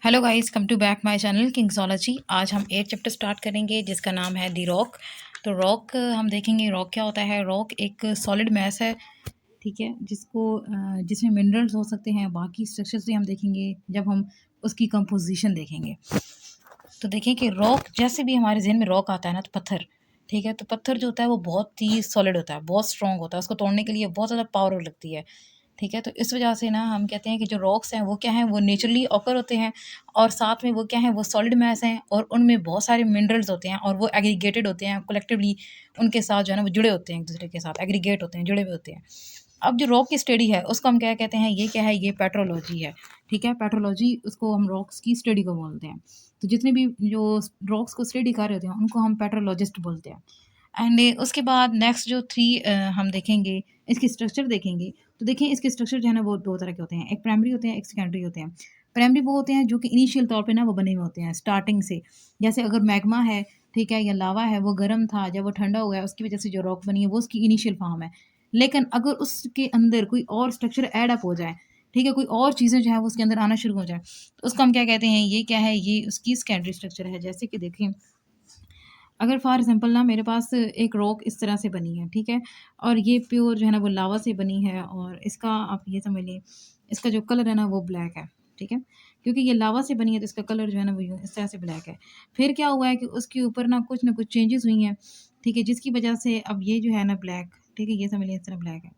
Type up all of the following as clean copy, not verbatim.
Hello guys, come to back my channel Kingsology. आज हम 8 chapter start करेंगे जिसका नाम है दी रॉक। तो रॉक हम देखेंगे रॉक क्या होता है। रॉक एक सॉलिड मैस है, ठीक है, जिसमें मिनरल्स हो सकते हैं। बाकी स्ट्रक्चर्स भी हम देखेंगे जब हम उसकी कंपोजिशन देखेंगे। तो देखें कि रॉक जैसे भी हमारे जहन में रॉक आता है ना, तो पत्थर, ठीक है, तो पत्थर जो होता है वो बहुत ही सॉलिड होता है, बहुत स्ट्रॉन्ग होता है। उसको तोड़ने के लिए बहुत ज़्यादा पावर लगती है, ठीक है। तो इस वजह से ना हम कहते हैं कि जो रॉक्स हैं वो क्या हैं, वो नेचुरली ऑकर होते हैं और साथ में वो क्या हैं, वो सॉलिड मैस हैं और उनमें बहुत सारे मिनरल्स होते हैं और वो एग्रीगेटेड होते हैं कलेक्टिवली। उनके साथ जो है ना वो जुड़े होते हैं, एक दूसरे के साथ एग्रीगेट होते हैं, जुड़े हुए होते हैं। अब जो रॉक की स्टडी है उसको हम क्या कहते हैं, ये क्या है, ये पेट्रोलॉजी है, ठीक है। पेट्रोलॉजी उसको हम रॉक्स की स्टडी को बोलते हैं। तो जितने भी जो रॉक्स को स्टडी कर रहे होते हैं उनको हम पेट्रोलॉजिस्ट बोलते हैं। एंड उसके बाद नेक्स्ट जो थ्री हम देखेंगे, इसकी स्ट्रक्चर देखेंगे। तो देखें इसके स्ट्रक्चर जो है ना वो दो तरह के होते हैं, एक प्राइमरी होते हैं, एक सेकेंडरी होते हैं। प्राइमरी वो होते हैं जो कि इनिशियल तौर पे ना वो बने हुए होते हैं स्टार्टिंग से। जैसे अगर मैग्मा है, ठीक है, या लावा है, वो गर्म था, जब वो ठंडा हो गया उसकी वजह से जो रॉक बनी है वो उसकी इनिशियल फॉर्म है। लेकिन अगर उसके अंदर कोई और स्ट्रक्चर ऐड अप हो जाए, ठीक है, कोई और चीज़ें जो है वो उसके अंदर आना शुरू हो जाए, तो उसको हम क्या कहते हैं, ये क्या है, ये उसकी सेकेंडरी स्ट्रक्चर है। जैसे कि देखें, अगर फॉर एग्जांपल ना मेरे पास एक रॉक इस तरह से बनी है, ठीक है, और ये प्योर जो है ना वो लावा से बनी है और इसका आप ये समझ लें, इसका जो कलर है ना वो ब्लैक है, ठीक है। क्योंकि ये लावा से बनी है तो इसका कलर जो है ना वो यूँ इस तरह से ब्लैक है। फिर क्या हुआ है कि उसके ऊपर ना कुछ चेंजेस हुई हैं, ठीक है, जिसकी वजह से अब ये जो है ना ब्लैक, ठीक है, ये समझ लें इस तरह ब्लैक है।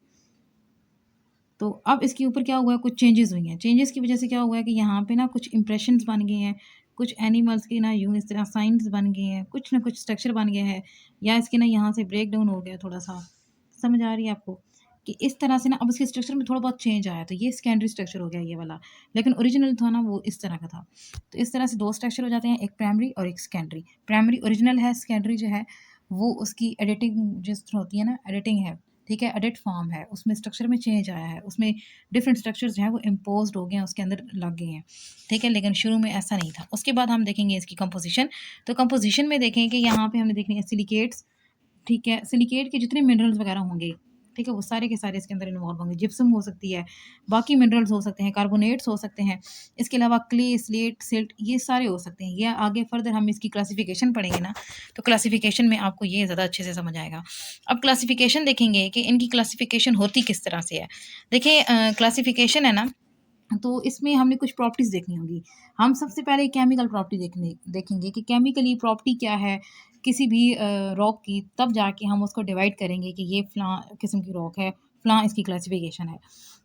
तो अब इसके ऊपर क्या हुआ है, कुछ चेंजेस हुई हैं। चेंजेस की वजह से क्या हुआ है कि यहाँ पे ना कुछ इंप्रेशंस बन गए हैं, कुछ एनिमल्स के ना यूँ इस तरह साइंस बन गए हैं, कुछ ना कुछ स्ट्रक्चर बन गया है, या इसके ना यहाँ से ब्रेक डाउन हो गया थोड़ा-सा। समझ आ रही है आपको? कि इस तरह से ना अब उसके स्ट्रक्चर में थोड़ा बहुत चेंज आया, तो ये सेकेंडरी स्ट्रक्चर हो गया ये वाला। लेकिन ओरिजिनल था ना वो इस तरह का था। तो इस तरह से 2 स्ट्रक्चर हो जाते हैं, एक प्राइमरी और एक सेकेंडरी। प्राइमरी ओरिजिनल है, सेकेंडरी जो है वो उसकी एडिटिंग जिस तरह होती है ना, एडिटिंग है, ठीक है, एडिट फॉर्म है, उसमें स्ट्रक्चर में चेंज आया है, उसमें डिफरेंट स्ट्रक्चर्स जो हैं वो इम्पोज्ड हो गए हैं, उसके अंदर लग गए हैं, ठीक है। लेकिन शुरू में ऐसा नहीं था। उसके बाद हम देखेंगे इसकी कंपोजिशन। तो कंपोजिशन में देखें कि यहाँ पे हमने देखनी है सिलिकेट्स, ठीक है, सिलिकेट के जितने मिनरल्स वगैरह होंगे, ठीक है, वो सारे के सारे इसके अंदर इन्वॉल्व होंगे। जिप्सम हो सकती है, बाकी मिनरल्स हो सकते हैं, कार्बोनेट्स हो सकते हैं, इसके अलावा क्ले, स्लेट, सिल्ट, ये सारे हो सकते हैं। ये आगे फर्दर हम इसकी क्लासिफिकेशन पढ़ेंगे ना, तो क्लासिफिकेशन में आपको ये ज़्यादा अच्छे से समझ आएगा। अब क्लासिफिकेशन देखेंगे कि इनकी क्लासिफिकेशन होती किस तरह से है। देखिए क्लासिफिकेशन है ना, तो इसमें हमने कुछ प्रॉपर्टीज़ देखनी होंगी। हम सबसे पहले केमिकल प्रॉपर्टी देखेंगे कि केमिकली प्रॉपर्टी क्या है किसी भी रॉक की, तब जाके हम उसको डिवाइड करेंगे कि ये फ़लाँ किस्म की रॉक है, फ़लाँ इसकी क्लासिफ़िकेशन है।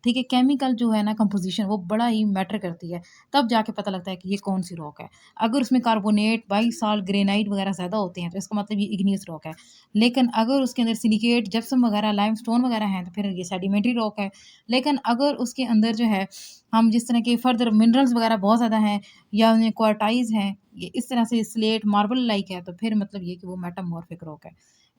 ठीक है, केमिकल जो है ना कंपोज़िशन वो बड़ा ही मैटर करती है, तब जाके पता लगता है कि ये कौन-सी रॉक है। अगर उसमें कार्बोनेट, बाईसाल्ट, ग्रेनाइट वगैरह ज़्यादा होते हैं, तो इसका मतलब ये इग्नियस रॉक है। लेकिन अगर उसके अंदर सिलिकेट, जिप्सम वगैरह, लाइमस्टोन वगैरह हैं, तो फिर ये सेडिमेंट्री रॉक है। लेकिन अगर उसके अंदर जो है हम जिस तरह के फर्दर मिनरल्स वगैरह बहुत ज़्यादा हैं या उनमें क्वार्टाइज़ हैं, ये इस तरह से स्लेट, मार्बल लाइक है, तो फिर मतलब ये कि वो मेटामॉर्फिक रॉक है।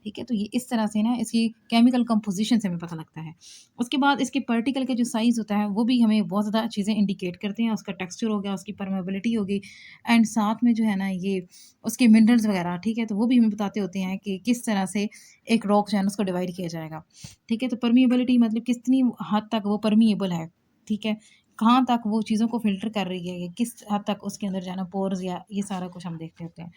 ठीक है? तो ये इस तरह से ना इसकी केमिकल कंपोज़िशन से हमें पता लगता है। उसके बाद इसके पार्टिकल का जो साइज़ होता है, वो भी हमें बहुत ज़्यादा चीज़ें इंडिकेट करते हैं। उसका टेक्सचर हो गया, उसकी परमेबिलिटी हो गई, एंड साथ में जो है ना ये उसके मिनरल्स वगैरह, ठीक है? तो वो भी हमें बताते होते हैं कि किस तरह से एक रॉक जो है ना उसको डिवाइड किया जाएगा। ठीक है? तो परमिएबिलिटी मतलब कितनी हद तक वो परमिएबल है, ठीक है? कहाँ तक वो चीज़ों को फ़िल्टर कर रही है, या किस हद तक उसके अंदर जो है ना पोर्स, या ये सारा कुछ हम देखते होते हैं।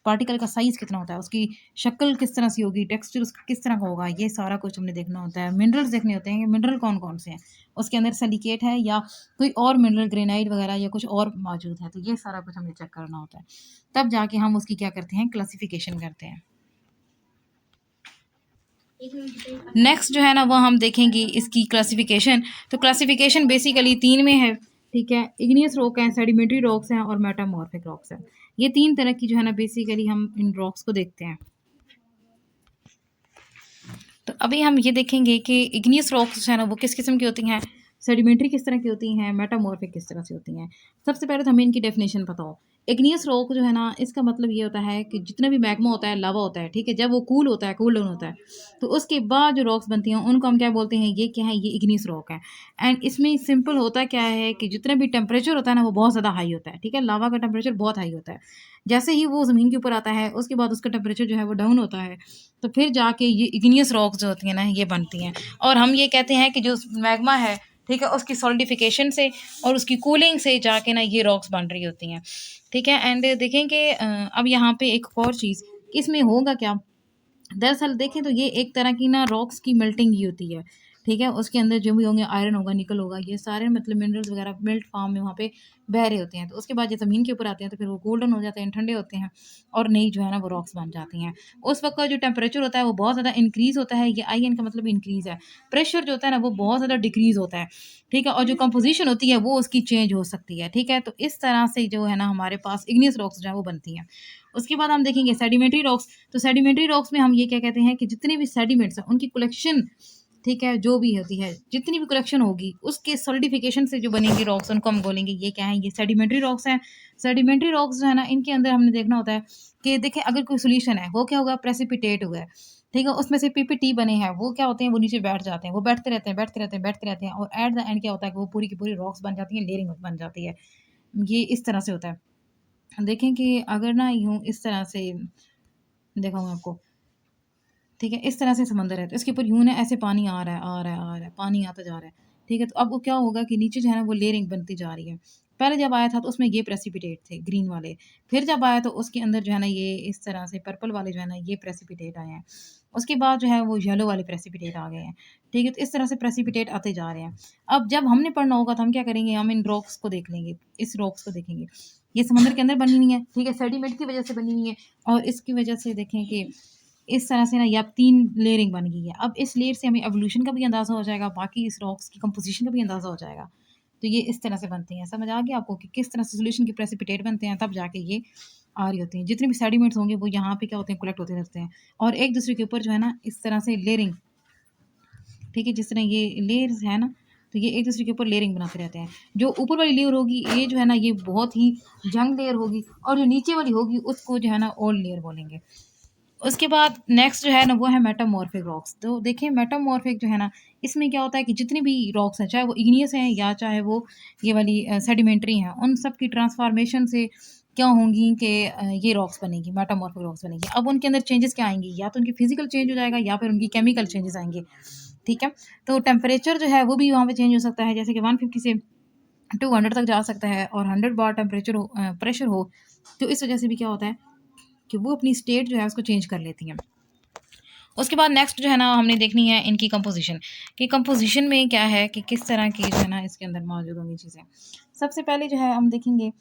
पार्टिकल का साइज़ कितना होता है, उसकी शक्ल किस तरह की होगी, टेक्सचर उसका किस तरह का होगा, ये सारा कुछ हमने देखना होता है। मिनरल्स देखने होते हैं कि मिनरल कौन-कौन से हैं, उसके अंदर सिलिकेट है या कोई और मिनरल, ग्रेनाइट वगैरह या कुछ और मौजूद है, तो ये सारा कुछ हमें चेक करना होता है। तब जाके हम उसकी क्या करते हैं, क्लासिफ़िकेशन करते हैं। नेक्स्ट जो है ना वो हम देखेंगे इसकी क्लासिफिकेशन। तो क्लासिफिकेशन बेसिकली 3 में है, ठीक है। इग्नियस रॉक हैं, सेडिमेंट्री रॉक्स हैं और मेटामॉर्फिक रॉक्स हैं। ये 3 तरह की जो है ना बेसिकली हम इन रॉक्स को देखते हैं। तो अभी हम ये देखेंगे कि इग्नियस रॉक्स जो है ना वो किस किस्म की होती हैं, सेडिमेंट्री किस तरह की होती हैं, मेटामॉर्फिक किस तरह से होती हैं। सबसे पहले तो हमें इनकी डेफिनेशन पता हो। इग्नियस रॉक जो है ना इसका मतलब ये होता है कि जितना भी मैग्मा होता है, लावा होता है, ठीक है, जब वो कूल होता है, कूल डाउन होता है, तो उसके बाद जो रॉक्स बनती हैं उनको हम क्या बोलते हैं, ये क्या है, ये इग्नियस रॉक है। एंड इसमें सिंपल होता क्या है कि जितना भी टेम्परेचर होता है ना वो बहुत ज़्यादा हाई होता है, ठीक है, लावा का टेम्परेचर बहुत हाई होता है। जैसे ही वो ज़मीन के ऊपर आता है उसके बाद उसका टेम्परेचर जो है वो डाउन होता है, तो फिर जाके ये इग्नियस रॉक्स जो होती हैं ना ये बनती हैं। और हम ये कहते हैं कि जो मैग्मा है, ठीक है, उसकी सॉलिडिफिकेशन से और उसकी कूलिंग से जाके ना ये रॉक्स बन रही होती हैं। ठीक है, एंड देखेंगे अब यहाँ पे एक और चीज़, इसमें होगा क्या, दरअसल देखें तो ये एक तरह की ना रॉक्स की मेल्टिंग ही होती है। ठीक है, उसके अंदर जो भी होंगे आयरन होगा, निकल होगा, ये सारे मतलब मिनरल्स वगैरह मेल्ट फॉर्म में वहाँ पे बह रहे होते हैं। तो उसके बाद जब ज़मीन के ऊपर आते हैं तो फिर वो गोल्डन हो जाते हैं, ठंडे होते हैं और नई जो है ना वो रॉक्स बन जाती हैं। उस वक़्त का जो टेम्परेचर होता है वो बहुत ज़्यादा इंक्रीज़ होता है, ये आईएन का मतलब इंक्रीज़ है। प्रेशर जो होता है ना वो बहुत ज़्यादा डिक्रीज़ होता है। ठीक है, और जो कंपोज़िशन होती है वो उसकी चेंज हो सकती है। ठीक है, तो इस तरह से जो है ना हमारे पास इग्नियस रॉक्स जो है वो बनती हैं। उसके बाद हम देखेंगे सेडिमेंट्री रॉक्स। तो सेडिमेंट्री रॉक्स में हम ये क्या कहते हैं कि जितने भी सेडिमेंट्स हैं उनकी कलेक्शन, ठीक है, जो भी होती है, जितनी भी कलेक्शन होगी उसके सॉलिडिफिकेशन से जो बनेंगी रॉक्स उनको हम बोलेंगे ये क्या है, ये सेडिमेंट्री रॉक्स हैं। सेडिमेंट्री रॉक्स जो है ना इनके अंदर हमने देखना होता है कि देखें अगर कोई सोल्यूशन है वो क्या होगा, प्रेसिपिटेट हुआ है। ठीक है, उसमें से पीपीटी बने हैं, वो क्या होते हैं, वो नीचे बैठ जाते हैं, वो बैठते रहते हैं, बैठते रहते हैं, बैठते रहते हैं और एट द एंड क्या होता है कि वो पूरी की पूरी रॉक्स बन जाती हैं, लेयरिंग बन जाती है। ये इस तरह से होता है। देखें कि अगर ना यूँ इस तरह से दिखाऊँ आपको, ठीक है, इस तरह से समंदर है, तो इसके ऊपर यूँ ना ऐसे पानी आ रहा है, आ रहा है, आ रहा है, पानी आता जा रहा है, ठीक है? तो अब वो क्या होगा कि नीचे जो है ना वो लेयरिंग बनती जा रही है। पहले जब आया था तो उसमें ये प्रेसिपिटेट थे, ग्रीन वाले, फिर जब आया तो उसके अंदर जो है ना ये इस तरह से पर्पल वाले जो है ना ये प्रेसिपिटेट आए हैं। उसके बाद जो है वो येलो वाले प्रेसिपिटेट आ गए हैं, ठीक है? तो इस तरह से प्रेसिपिटेट आते जा रहे हैं। अब जब हमने पढ़ना होगा तो हम क्या करेंगे, हम इन रॉक्स को देख लेंगे, इस रॉक्स को देखेंगे। ये समंदर के अंदर बनी हुई है, ठीक है? सेडिमेंट की वजह से बनी हुई है और इसकी वजह से देखें कि इस तरह से ना ये अब 3 लेयरिंग बन गई है। अब इस लेयर से हमें एवोल्यूशन का भी अंदाज़ा हो जाएगा, बाकी इस रॉक्स की कंपोज़िशन का भी अंदाज़ा हो जाएगा। तो ये इस तरह से बनती हैं। समझ आ गया आपको कि किस तरह से सॉल्यूशन के प्रेसिपिटेट बनते हैं, तब जाके ये आ रही होती हैं। जितने भी सेडिमेंट्स होंगे वो यहाँ पे क्या होते हैं, कलेक्ट होते रहते हैं और एक दूसरे के ऊपर जो है ना इस तरह से लेयरिंग, ठीक है? जिस तरह ये लेयर्स है ना, तो ये एक दूसरे के ऊपर लेयरिंग बनाते रहते हैं। जो ऊपर वाली लेयर होगी ये जो है ना ये बहुत ही यंग लेयर होगी और जो नीचे वाली होगी उसको जो है ना ओल्ड लेयर बोलेंगे। उसके बाद नेक्स्ट जो है ना वो है मेटामॉर्फिक रॉक्स। तो देखिए मेटामॉर्फिक जो है ना इसमें क्या होता है कि जितनी भी रॉक्स हैं, चाहे वो इग्नियस हैं या चाहे वो ये वाली सेडिमेंट्री हैं, उन सब की ट्रांसफॉर्मेशन से क्या होंगी कि ये रॉक्स बनेगी, मेटामॉर्फिक रॉक्स बनेगी। अब उनके अंदर चेंजेस क्या आएंगी, या तो उनकी फिजिकल चेंज हो जाएगा या फिर उनकी केमिकल चेंजेस आएंगे। ठीक है, तो टेम्परेचर जो है वो भी वहाँ पे चेंज हो सकता है, जैसे कि 150 से 200 तक जा सकता है और 100 बार टेम्परेचर हो, प्रेशर हो, तो इस वजह से भी क्या होता है कि वो अपनी स्टेट जो है उसको चेंज कर लेती हैं। उसके बाद नेक्स्ट जो है ना हमने देखनी है इनकी कंपोजिशन, कि कंपोजिशन में क्या है कि किस तरह की जो है ना इसके अंदर मौजूद होंगी चीज़ें। सबसे पहले जो है हम देखेंगे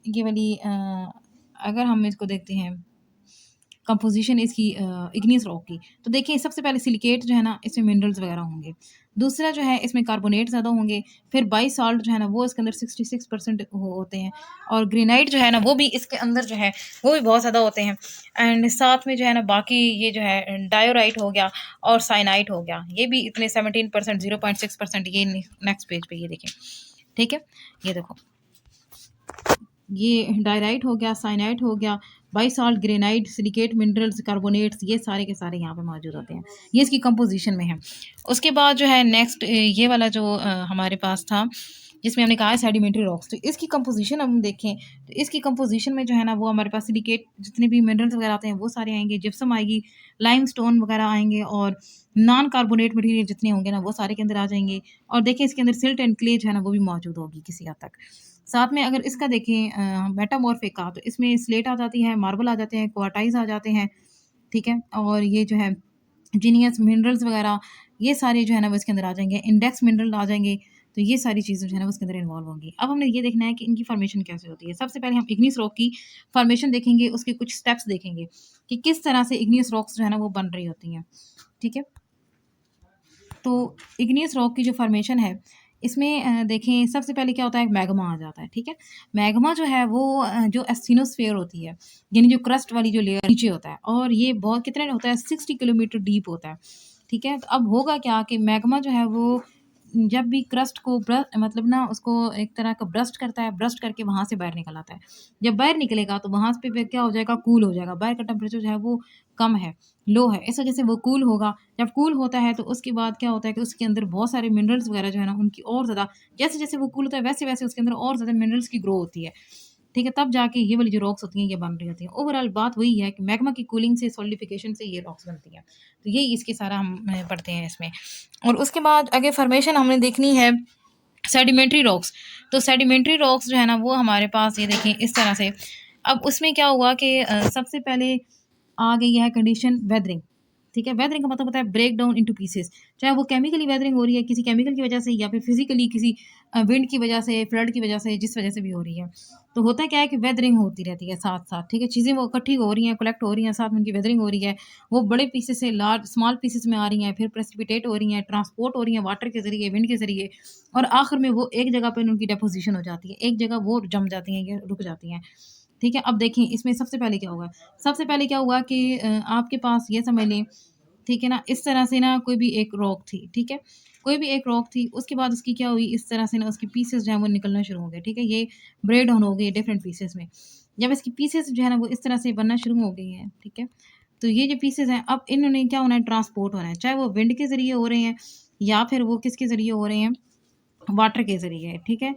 ये वाली अगर हम इसको देखते हैं कंपोजिशन इसकी इग्नियस रॉक की, तो देखिए सबसे पहले सिलिकेट जो है ना इसमें मिनरल्स वगैरह होंगे। दूसरा जो है इसमें कार्बोनेट ज़्यादा होंगे, फिर बाईसाल्ट जो है ना वो इसके अंदर 66% होते हैं और ग्रेनाइट जो है ना वो भी इसके अंदर जो है वो भी बहुत ज़्यादा होते हैं। एंड साथ में जो है ना बाकी ये जो है डायोराइट हो गया और साइनाइट हो गया, ये भी इतने 17%, 0.6% ये नेक्स्ट पेज पे ये देखें। ठीक है, ये देखो, ये डायराइट हो गया, साइनाइट हो गया, बाईसाल्ट, ग्रेनाइट, सिलिकेट मिनरल्स, कार्बोनेट्स, ये सारे के सारे यहाँ पे मौजूद होते हैं। ये इसकी कंपोजिशन में है। उसके बाद जो है नेक्स्ट ये वाला जो हमारे पास था जिसमें हमने कहा है सेडिमेंट्री रॉक्स, तो इसकी कंपोजिशन हम देखें तो इसकी कंपोजिशन में जो है ना वो हमारे पास सिलिकेट जितने भी मिनरल्स वगैरह आते हैं वो सारे आएंगे, जिप्सम आएगी, लाइमस्टोन वगैरह आएंगे और नॉन कार्बोनेट मटेरियल जितने होंगे ना वो सारे के अंदर आ जाएंगे। और देखें इसके अंदर सिल्ट एंड क्ले जो है ना वो भी मौजूद होगी किसी हद तक। साथ में अगर इसका देखें मेटामॉर्फिक का, तो इसमें स्लेट आ जाती है, मार्बल आ जाते हैं, क्वार्टाइज आ जाते हैं, ठीक है, और ये जो है जीनियस मिनरल्स वगैरह ये सारे जो है ना वो इसके अंदर आ जाएंगे, इंडेक्स मिनरल आ जाएंगे। तो ये सारी चीज़ें जो है ना वो इसके अंदर इन्वॉल्व होंगी। अब हमने ये देखना है कि इनकी फॉर्मेशन कैसे होती है। सबसे पहले हम इग्नियस रॉक की फॉर्मेशन देखेंगे, उसके कुछ स्टेप्स देखेंगे कि किस तरह से इग्नियस रॉक्स जो है ना वो बन रही होती हैं। ठीक है, तो इग्नियस रॉक की जो फॉर्मेशन है इसमें देखें सबसे पहले क्या होता है, मैग्मा आ जाता है। ठीक है, मैग्मा जो है वो जो एस्थिनोस्फीयर होती है, यानी जो क्रस्ट वाली जो लेयर नीचे होता है, और ये बहुत कितने होता है, 60 किलोमीटर डीप होता है। ठीक है, तो अब होगा क्या कि मैग्मा जो है वो जब भी क्रस्ट को मतलब ना उसको एक तरह का ब्रस्ट करता है, ब्रस्ट करके वहाँ से बाहर निकल आता है। जब बाहर निकलेगा तो वहाँ पे फिर क्या हो जाएगा, कूल हो जाएगा, बाहर का टेम्परेचर जो है वो कम है, लो है, इस वजह से वो कूल होगा। जब कूल होता है तो उसके बाद क्या होता है कि उसके अंदर बहुत सारे मिनरल्स वगैरह जो है ना उनकी और ज़्यादा, जैसे-जैसे वो कूल होता है वैसे-वैसे उसके अंदर और ज़्यादा मिनरल्स की ग्रो होती है। ठीक है, तब जाके ये वाली जो रॉक्स होती हैं ये बन रही होती हैं। ओवरऑल बात वही है कि मैग्मा की कूलिंग से, सॉलिडिफिकेशन से ये रॉक्स बनती हैं। तो यही इसके सारा हम पढ़ते हैं इसमें। और उसके बाद आगे फॉर्मेशन हमने देखनी है सेडिमेंट्री रॉक्स। तो सेडिमेंट्री रॉक्स जो है ना वो हमारे पास ये देखें इस तरह से। अब उसमें क्या हुआ कि सबसे पहले आ गई है कंडीशन वेदरिंग। ठीक है, वेदरिंग का मतलब होता है ब्रेक डाउन इनटू पीसेस। चाहे वो केमिकली वेदरिंग हो रही है किसी केमिकल की वजह से, या फिर फिजिकली किसी विंड की वजह से, फ्लड की वजह से, जिस वजह से भी हो रही है। तो होता क्या है कि वेदरिंग होती रहती है साथ साथ। ठीक है, चीज़ें वो इकट्ठी हो रही हैं, कलेक्ट हो रही हैं, साथ में उनकी वेदरिंग हो रही है। वो बड़े पीसेस से लार्ज स्मॉल पीसेस में आ रही हैं, फिर प्रेसिपिटेट हो रही हैं, ट्रांसपोर्ट हो रही हैं वाटर के ज़रिए, विंड के ज़रिए, और आखिर में वो एक जगह पर उनकी डेपोजिशन हो जाती है, एक जगह वो जम जाती हैं या रुक जाती हैं। ठीक है, अब देखें इसमें सबसे पहले क्या हुआ। सबसे पहले क्या हुआ कि आपके पास ये समझ लें, ठीक है ना, इस तरह से ना कोई भी एक रॉक थी। ठीक है, कोई भी एक रॉक थी, उसके बाद उसकी क्या हुई, इस तरह से ना उसकी पीसेस जो है वो निकलना शुरू हो गए। ठीक है, ये ब्रेक डाउन हो गए डिफरेंट पीसेस में। जब इसकी पीसेस जो है ना वो इस तरह से बनना शुरू हो गई हैं, ठीक है, तो ये जो पीसेस हैं अब इन्होंने क्या होना है, ट्रांसपोर्ट होना है, चाहे वो विंड के ज़रिए हो रहे हैं या फिर वो किसके ज़रिए हो रहे हैं, वाटर के ज़रिए। ठीक है,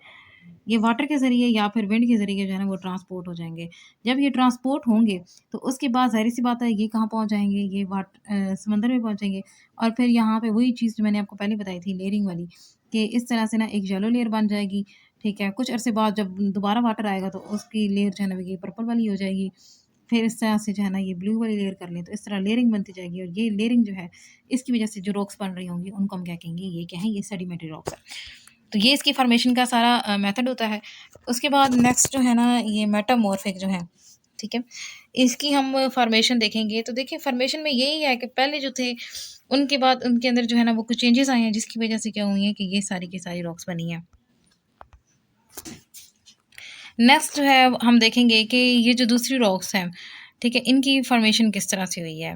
ये वाटर के ज़रिए या फिर विंड के ज़रिए जो है ना वो ट्रांसपोर्ट हो जाएँगे। जब ये ट्रांसपोर्ट होंगे तो उसके बाद ज़ाहिर-सी बात है ये कहाँ पहुँच जाएँगे, ये समंदर में पहुँचेंगे, और फिर यहाँ पे वही चीज़ जो मैंने आपको पहले बताई थी लेयरिंग वाली, कि इस तरह से ना एक येलो लेयर बन जाएगी। ठीक है, कुछ अरसे बाद जब दोबारा वाटर आएगा तो उसकी लेयर जो है ना वो ये पर्पल वाली हो जाएगी। फिर इस तरह से जो है ना ये ब्लू वाली लेयर कर लें तो इस तरह लेयरिंग बनती जाएगी, और ये लेयरिंग जो है इसकी वज़ह से जो रॉक्स बन रही होंगी उनको हम क्या कहेंगे, ये क्या है, ये सेडिमेंट्री रॉक्स है। तो ये इसकी फ़ॉर्मेशन का सारा मेथड होता है। उसके बाद नेक्स्ट जो है ना ये मेटामॉर्फिक जो है, ठीक है? इसकी हम फ़ॉर्मेशन देखेंगे तो देखिए फ़ॉर्मेशन में यही है कि पहले जो थे उनके बाद उनके अंदर जो है ना वो कुछ चेंजेज़ आए हैं जिसकी वज़ह से क्या हुई हैं कि ये सारी की सारी रॉक्स बनी हैं। नेक्स्ट जो है हम देखेंगे कि ये जो दूसरी रॉक्स हैं, ठीक है? इनकी फ़ॉर्मेशन किस तरह से हुई है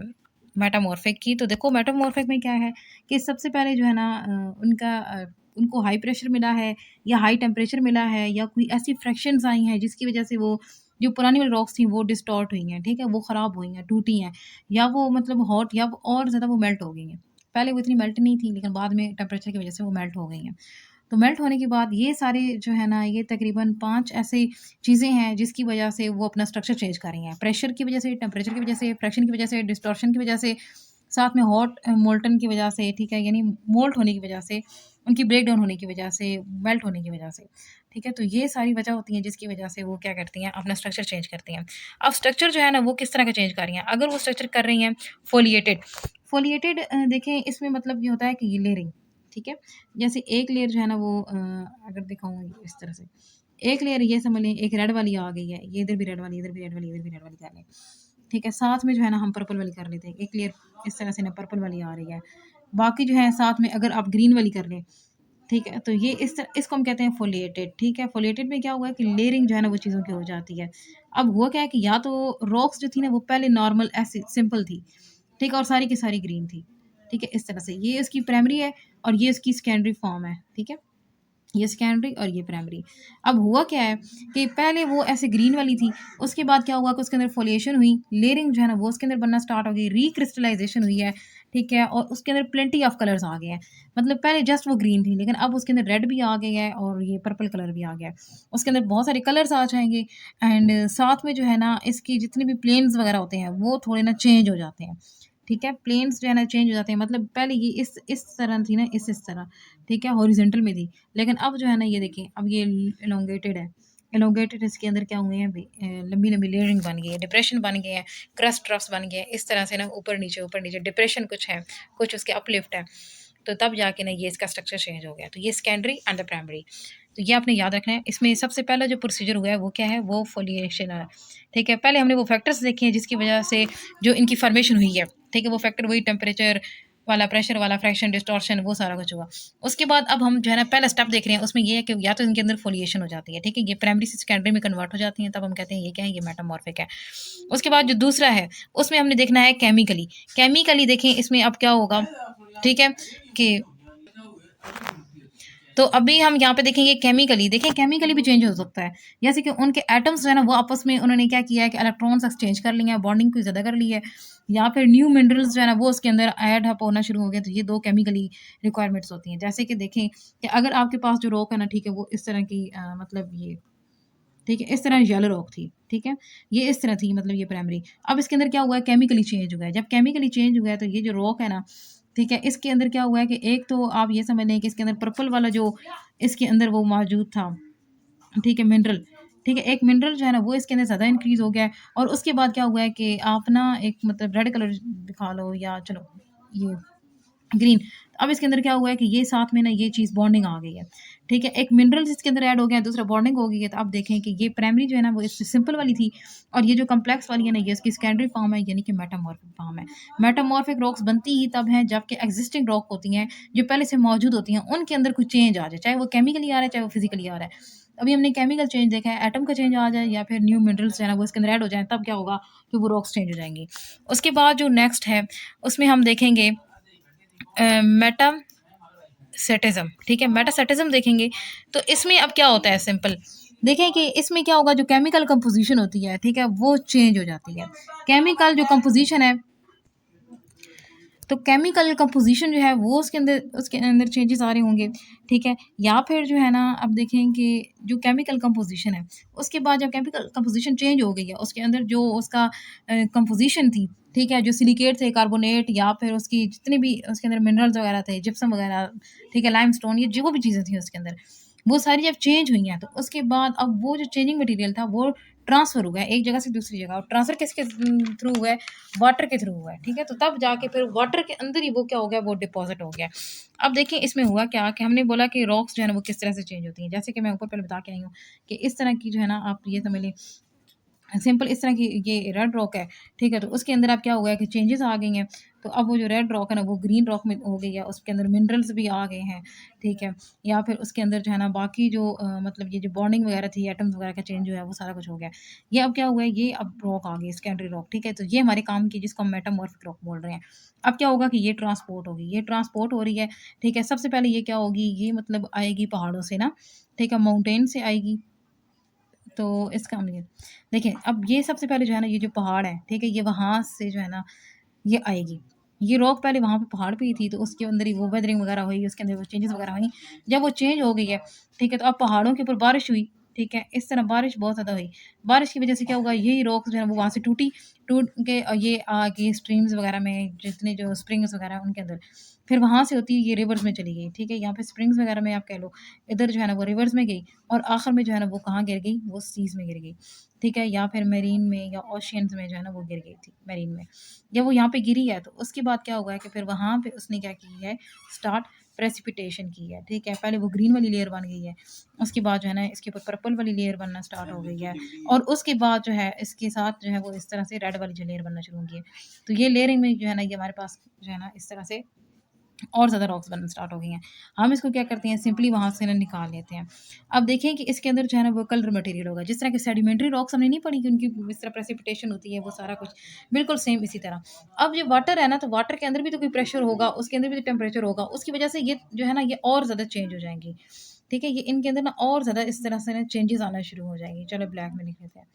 मेटामॉर्फिक की। तो देखो मेटामॉर्फिक में क्या है कि सबसे पहले जो है ना उनको हाई प्रेशर मिला है या हाई टेम्परेचर मिला है, या कोई ऐसी फ्रैक्शंस आई हैं जिसकी वज़ह से वो जो पुरानी वाली रॉक्स थी वो डिस्टॉर्ट हुई हैं, ठीक है? वो ख़राब हुई हैं, टूटी हैं, या वो मतलब हॉट, या वो और ज़्यादा वो मेल्ट हो गई हैं। पहले वो इतनी मेल्ट नहीं थी लेकिन बाद में टेम्परेचर की वज़ह से वो मेल्ट हो गई हैं। तो मेल्ट होने के बाद ये सारे जो है ना ये तकरीबन 5 ऐसी चीज़ें हैं जिसकी वजह से वो अपना स्ट्रक्चर चेंज कर रही हैं। प्रेशर की वजह से, टेम्परेचर की वजह से, फ्रैक्शन की वजह से, डिस्टॉर्शन की वजह से, साथ में हॉट मोल्टन की वजह से, ठीक है? यानी मोल्ट होने की वजह से, उनकी ब्रेक डाउन होने की वजह से, मेल्ट होने की वजह से, ठीक है? तो ये सारी वजह होती हैं जिसकी वजह से वो क्या करती हैं, अपना स्ट्रक्चर चेंज करती हैं। अब स्ट्रक्चर जो है ना वो किस तरह का चेंज कर रही हैं? अगर वो स्ट्रक्चर कर रही हैं फ़ोलिएटेड, फ़ोलिएटेड देखें इसमें मतलब ये होता है कि ये लेयरिंग, ठीक है? जैसे एक लेयर जो है ना वो अगर दिखाऊँ इस तरह से, एक लेयर ये समझ लें एक रेड वाली आ गई है, ये इधर भी रेड वाली, इधर भी रेड वाली, इधर भी रेड वाली कर लें, ठीक है? साथ में जो है ना हम पर्पल वाली कर लेते हैं, एक लेयर इस तरह से ना पर्पल वाली आ रही है, बाकी जो है साथ में अगर आप ग्रीन वाली कर लें, ठीक है? तो ये इसको हम कहते हैं फ़ोलिएटेड, ठीक है? फ़ोलिएटेड में क्या हुआ है कि लेयरिंग जो है ना वो चीज़ों की हो जाती है। अब हुआ क्या है कि या तो रॉक्स जो थी ना वो पहले नॉर्मल ऐसे सिंपल थी, ठीक है? और सारी की सारी ग्रीन थी, ठीक है? इस तरह से ये इसकी प्राइमरी है और ये इसकी सेकेंडरी फॉर्म है, ठीक है? ये सेकेंडरी और ये प्राइमरी। अब हुआ क्या है कि पहले वो ऐसे ग्रीन वाली थी, उसके बाद क्या हुआ कि उसके अंदर फ़ोलिएशन हुई, लेयरिंग जो है ना वो उसके अंदर बनना स्टार्ट हो गई, रीक्रिस्टलाइज़ेशन हुई है, ठीक है? और उसके अंदर प्लेंटी ऑफ कलर्स आ गए हैं। मतलब पहले जस्ट वो ग्रीन थी, लेकिन अब उसके अंदर रेड भी आ गई है और ये पर्पल कलर भी आ गया है। उसके अंदर बहुत सारे कलर्स आ जाएँगे, एंड साथ में जो है ना इसकी जितने भी प्लेन्स वगैरह होते हैं, वो थोड़े ना चेंज हो जाते हैं, ठीक है? प्लेन्स जो है ना चेंज हो जाते हैं, मतलब पहले ये इस तरह थी ना, इस तरह, ठीक है? हॉरिज़ॉन्टल में थी। लेकिन अब जो है ना ये देखिए अब ये एलोंगेटेड है। एलोंगेटेड इसके अंदर क्या हुए हैं लंबी-लंबी लेयरिंग बन गई है, डिप्रेशन बन गए हैं, क्रस्ट रफ्स बन गए हैं। इस तरह से ना ऊपर नीचे डिप्रेशन कुछ है, कुछ उसके अपलिफ्ट है। तो तब जाके ना ये इसका स्ट्रक्चर चेंज हो गया। तो ये सेकेंडरी एंड द प्राइमरी। तो ये आपने याद रखना है। इसमें सबसे पहला जो प्रोसीजर हुआ है वो क्या है? वो फ़ोलिएशन है। ठीक है? पहले हमने वो फैक्टर्स देखे हैं जिसकी वजह से जो इनकी फ़ॉर्मेशन हुई है। ठीक है? वो फैक्टर वही टेम्परेचर वाला, प्रेशर वाला, फ्रैक्शन, डिस्टॉर्शन, वो सारा कुछ हुआ। उसके बाद अब हम जो है ना पहला स्टेप देख रहे हैं, उसमें ये है कि या तो इनके अंदर फ़ोलिएशन हो जाती है, ठीक है? ये प्राइमरी से सेकेंडरी में कन्वर्ट हो जाती हैं, तब हम कहते हैं ये क्या है? ये मेटामॉर्फिक है। उसके बाद जो दूसरा है, उसमें हमने देखना है केमिकली। केमिकली देखें इसमें अब क्या होगा, ठीक है? कि तो अभी हम यहाँ पे देखेंगे केमिकली, देखें केमिकली भी चेंज हो सकता है। जैसे कि उनके एटम्स जो है ना वो आपस में उन्होंने क्या किया है कि इलेक्ट्रॉन्स एक्सचेंज कर लिए हैं, बॉन्डिंग को ज़्यादा कर ली है, या फिर न्यू मिनरल्स जो है ना वो उसके अंदर ऐड अप होना शुरू हो गए। तो ये 2 केमिकली रिक्वायरमेंट्स होती हैं। जैसे कि देखें कि अगर आपके पास जो रॉक है ना, ठीक है, वो इस तरह की मतलब ये, ठीक है, इस तरह येलो रॉक थी, ठीक है? ये इस तरह थी, मतलब ये प्राइमरी। अब इसके अंदर क्या हुआ है, केमिकली चेंज हुआ है। जब केमिकली चेंज हुआ है तो ये जो रॉक है ना, ठीक है, इसके अंदर क्या हुआ है कि एक तो आप ये समझ लें कि इसके अंदर पर्पल वाला जो इसके अंदर वो मौजूद था, ठीक है, मिनरल, ठीक है, एक मिनरल जो है ना वो इसके अंदर ज़्यादा इंक्रीज़ हो गया है। और उसके बाद क्या हुआ है कि आप ना एक मतलब रेड कलर दिखा लो या चलो ये ग्रीन। अब इसके अंदर क्या हुआ है कि ये साथ में ना ये चीज़ बॉन्डिंग आ गई है, ठीक है? एक मिनरल जिसके अंदर ऐड हो गया है, दूसरा बॉन्डिंग हो गई है। तो आप देखें कि ये प्राइमरी जो है ना वो इससे सिंपल वाली थी और ये जो कॉम्प्लेक्स वाली है ना ये इसकी सेकेंडरी फॉर्म है यानी कि मेटामॉर्फिक फॉर्म है। मेटामॉर्फिक रॉक्स बनती ही तब हैं जबकि एक्जिस्टिंग रॉक होती हैं जो पहले से मौजूद होती हैं, उनके अंदर कुछ चेंज आ जाए, चाहे वो केमिकली आ रहा है, चाहे वो फिज़िकली आ रहा है। अभी हमने केमिकल चेंज देखा है, एटम का चेंज आ जाए या फिर न्यू मिनरल्स जो है ना वो इसके अंदर ऐड हो जाएँ, तब क्या होगा कि वो रॉक्स चेंज हो जाएँगी। उसके बाद जो नेक्स्ट है उसमें हम देखेंगे मेटासेटिज़्म, ठीक है? मेटासेटिज़्म देखेंगे, तो इसमें अब क्या होता है सिंपल, देखें कि इसमें क्या होगा जो केमिकल कंपोज़िशन होती है, ठीक है? वो चेंज हो जाती है। केमिकल जो कंपोज़िशन है तो केमिकल कंपोज़िशन जो है वो उसके अंदर चेंजेस आ रहे होंगे, ठीक है? या फिर जो है ना अब देखें कि जो केमिकल कंपोज़िशन है, उसके बाद जब केमिकल कंपोज़िशन चेंज हो गई है, उसके अंदर जो उसका कंपोज़िशन थी, ठीक है? जो सिलिकेट थे, कार्बोनेट या फिर उसकी जितने भी उसके अंदर मिनरल्स वगैरह थे, जिप्सम वगैरह, ठीक है? लाइमस्टोन ये जो भी चीज़ें थी उसके अंदर, वो सारी जब चेंज हुई हैं, तो उसके बाद अब वो जो चेंजिंग मटीरियल था वो ट्रांसफ़र हुआ है एक जगह से दूसरी जगह और ट्रांसफ़र किसके थ्रू हुआ है? वाटर के थ्रू हुआ है, ठीक है? तो तब जाके फिर वाटर के अंदर ही वो क्या हो गया, वो डिपॉज़िट हो गया। अब देखिए इसमें हुआ क्या कि हमने बोला कि रॉक्स जो है ना वो किस तरह से चेंज होती हैं। जैसे कि मैं ऊपर पहले बता के आई हूँ कि इस तरह की जो है ना आप ये समझ लें सिंपल इस तरह की ये रेड रॉक है, ठीक है? तो उसके अंदर अब क्या हुआ है कि चेंजेज़ आ गई हैं। तो अब वो जो रेड रॉक है ना वो ग्रीन रॉक में हो गई है, उसके अंदर मिनरल्स भी आ गए हैं, ठीक है? या फिर उसके अंदर जो है ना बाकी जो मतलब ये जो बॉन्डिंग वगैरह थी, एटम्स वगैरह का चेंज जो है वो सारा कुछ हो गया है। ये अब क्या हुआ है, ये अब रॉक आ गई सेकेंडरी रॉक, ठीक है? तो ये हमारे काम की जिसको हम मेटामॉर्फिक रॉक बोल रहे हैं। अब क्या होगा कि ये ट्रांसपोर्ट होगी, ये ट्रांसपोर्ट हो रही है, ठीक है? सबसे पहले ये क्या होगी, ये मतलब आएगी पहाड़ों से ना, ठीक है? माउंटेन से आएगी। तो इसका मतलब देखिए, अब ये सबसे पहले जो है ना, ये जो पहाड़ है, ठीक है? ये वहाँ से जो है ना, ये आएगी। ये रॉक पहले वहाँ पे पहाड़ पे ही थी, तो उसके अंदर ही वो वेदरिंग वगैरह हुई, उसके अंदर वो चेंजेज़ वगैरह हुई। जब वो चेंज हो गई है, ठीक है? तो अब पहाड़ों के ऊपर बारिश हुई, ठीक है? इस तरह बारिश बहुत ज़्यादा हुई। बारिश की वज़ह से क्या हुआ, यही रॉक जो है वो वहाँ से टूटी, टूट के ये आ गई स्ट्रीम्स वगैरह में, जितने जो स्प्रिंग्स वगैरह हैं उनके अंदर। फिर वहाँ से होती है ये रिवर्स में चली गई, ठीक है? यहाँ पे स्प्रिंग्स वगैरह में आप कह लो, इधर जो है ना वो रिवर्स में गई और आखिर में जो है ना वो कहाँ गिर गई, वो सीज़ में गिर गई, ठीक है? या फिर मेरीन में या ओशियन्स में जो है ना वो गिर गई थी, मेरीन में। जब वो यहाँ पे गिरी है तो उसके बाद क्या हुआ है कि फिर वहाँ पे उसने क्या की है, स्टार्ट प्रेसिपिटेशन की है, ठीक है? पहले वो ग्रीन वाली लेयर बन गई है, उसके बाद जो है ना इसके ऊपर पर्पल वाली लेयर बनना स्टार्ट हो गई है और उसके बाद जो है इसके साथ जो है वो इस तरह से रेड वाली जो लेयर बनना शुरू हो गई है। तो ये लेयरिंग में जो है ना ये हमारे पास जो है ना इस तरह से और ज़्यादा रॉक्स बनना स्टार्ट हो गई हैं। हम इसको क्या करते हैं, सिंपली वहाँ से ना निकाल लेते हैं। अब देखें कि इसके अंदर जो है ना वो कलर मटेरियल होगा। जिस तरह के सेडिमेंट्री रॉक्स हमने नहीं पढ़ी कि उनकी इस तरह प्रेसिपिटेशन होती है, वो सारा कुछ बिल्कुल सेम इसी तरह। अब ये वाटर है ना, तो वाटर के अंदर भी तो कोई प्रेशर होगा, उसके अंदर भी तो टेम्परेचर होगा। उसकी वज़ह से ये जो है ना ये और ज़्यादा चेंज हो जाएँगी। ठीक है? ये इनके अंदर ना और ज़्यादा इस तरह से ना चेंजेज़ आना शुरू हो जाएँगी। चलो ब्लैक में लिख लेते हैं।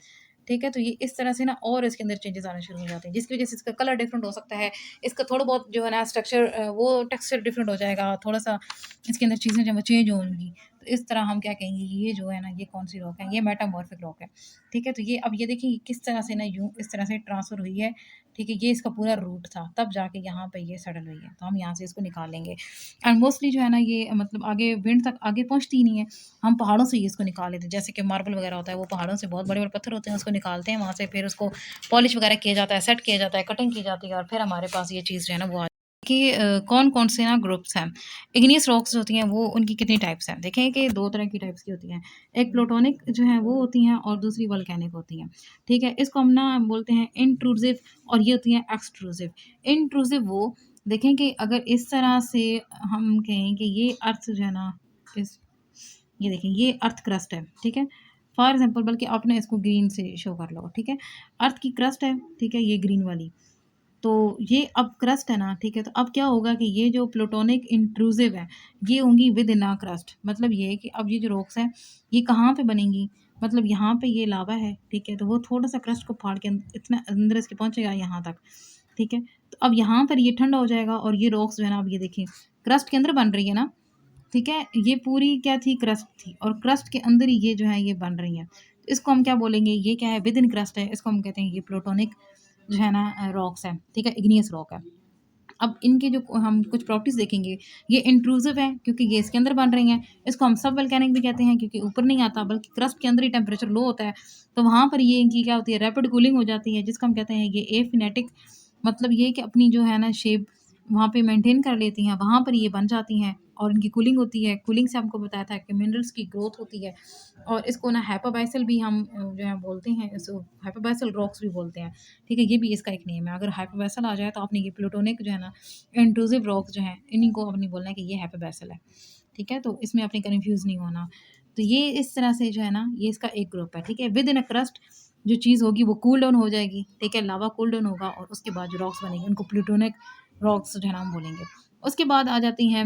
ठीक है? तो ये इस तरह से ना और इसके अंदर चेंजेज़ आना शुरू हो जाते हैं, जिसकी वज़ह से इसका कलर डिफरेंट हो सकता है। इसका थोड़ा बहुत जो है ना स्ट्रक्चर वो टेक्सचर डिफरेंट हो जाएगा, थोड़ा-सा इसके अंदर चीज़ें जो है वो चेंज होंगी। तो इस तरह हम क्या कहेंगे, ये जो है ना ये कौन-सी रॉक है, ये मेटामॉर्फिक रॉक है। ठीक है? तो ये अब ये देखिए ये किस तरह से ना यूँ इस तरह से ट्रांसफ़र हुई है। ठीक है? ये इसका पूरा रूट था, तब जाके यहाँ पे ये सेटल हुई है। तो हम यहाँ से इसको निकाल लेंगे एंड मोस्टली जो है ना ये मतलब आगे विंड तक आगे पहुँचती ही नहीं है। हम पहाड़ों से ही इसको निकाल लेते हैं, जैसे कि मार्बल वगैरह होता है, वो पहाड़ों से बहुत बड़े-बड़े पत्थर होते हैं, उसको निकालते हैं वहाँ से, फिर उसको पॉलिश वगैरह किया जाता है, सेट किया जाता है, कटिंग की जाती है और फिर हमारे पास ये चीज़ जो है ना वो आ कि कौन-कौन से ना ग्रुप्स हैं। इग्नियस रॉक्स होती हैं वो उनकी कितनी टाइप्स हैं। देखें कि 2 तरह की टाइप्स की होती हैं। एक प्लूटोनिक जो है वो होती हैं और दूसरी वोल्केनिक होती हैं। ठीक है? इसको हम ना बोलते हैं इंट्रूसिव और ये होती हैं एक्सट्रूसिव। इंट्रूसिव वो देखें कि अगर इस तरह से हम कहें कि ये अर्थ जो है ना इस ये देखिए ये अर्थ क्रस्ट है, ठीक है? फॉर एग्ज़ाम्पल बल्कि आपने इसको ग्रीन से शो कर लो, ठीक है? अर्थ की क्रस्ट है, ठीक है? ये ग्रीन वाली। तो ये अब क्रस्ट है ना, ठीक है? तो अब क्या होगा कि ये जो प्लूटोनिक इंट्रूसिव है, ये होंगी विद इन अ क्रस्ट। मतलब ये है कि अब ये जो रॉक्स हैं, ये कहाँ पे बनेंगी? मतलब यहाँ पे ये लावा है, ठीक है? तो वो थोड़ा-सा क्रस्ट को फाड़ के इतना अंदर इसके पहुँचेगा यहाँ तक, ठीक है? तो अब यहाँ पर ये ठंडा हो जाएगा और ये रॉक्स जो है ना अब ये देखिए, क्रस्ट के अंदर बन रही है ना, ठीक है? ये पूरी क्या थी क्रस्ट थी और क्रस्ट के अंदर ही ये जो है ये बन रही हैं। तो इसको हम क्या बोलेंगे ये क्या है विद इन क्रस्ट है, इसको हम कहते हैं ये प्लूटोनिक जो है ना रॉक्स है, ठीक है? इग्नियस रॉक है। अब इनके जो हम कुछ प्रॉपर्टीज़ देखेंगे, ये इंट्रूसिव है क्योंकि ये इसके अंदर बन रही हैं। इसको हम सब वोल्केनिक भी कहते हैं क्योंकि ऊपर नहीं आता बल्कि क्रस्ट के अंदर ही टेम्परेचर लो होता है। तो वहाँ पर ये इनकी क्या होती है, रैपिड कूलिंग हो जाती है, जिसको हम कहते हैं ये एफिनेटिक। मतलब ये कि अपनी जो है ना शेप वहाँ पे मेंटेन कर लेती हैं, वहाँ पर ये बन जाती हैं और इनकी कूलिंग होती है। कूलिंग से हमको बताया था कि मिनरल्स की ग्रोथ होती है और इसको ना हाइपोबाइसल भी हम जो है बोलते हैं, इसको हाइपोबाइसल रॉक्स भी बोलते हैं। ठीक है, ये भी इसका एक नेम है। अगर हाइपोबाइसल आ जाए तो आपने ये प्लूटोनिक जो है ना इंट्रूसिव रॉक्स जो हैं, इन्हीं को आपने बोलना है कि ये हाइपोबाइसल है। ठीक है, तो इसमें आपने कन्फ्यूज़ नहीं होना। तो ये इस तरह से जो है ना, ये इसका एक ग्रुप है। ठीक है, विद इन अ क्रस्ट जो चीज़ होगी वो कूल डाउन हो जाएगी। ठीक है, लावा कूल डाउन होगा और उसके बाद जो रॉक्स बनेंगे उनको प्लूटोनिक रॉक्स जो है ना हम बोलेंगे। उसके बाद आ जाती हैं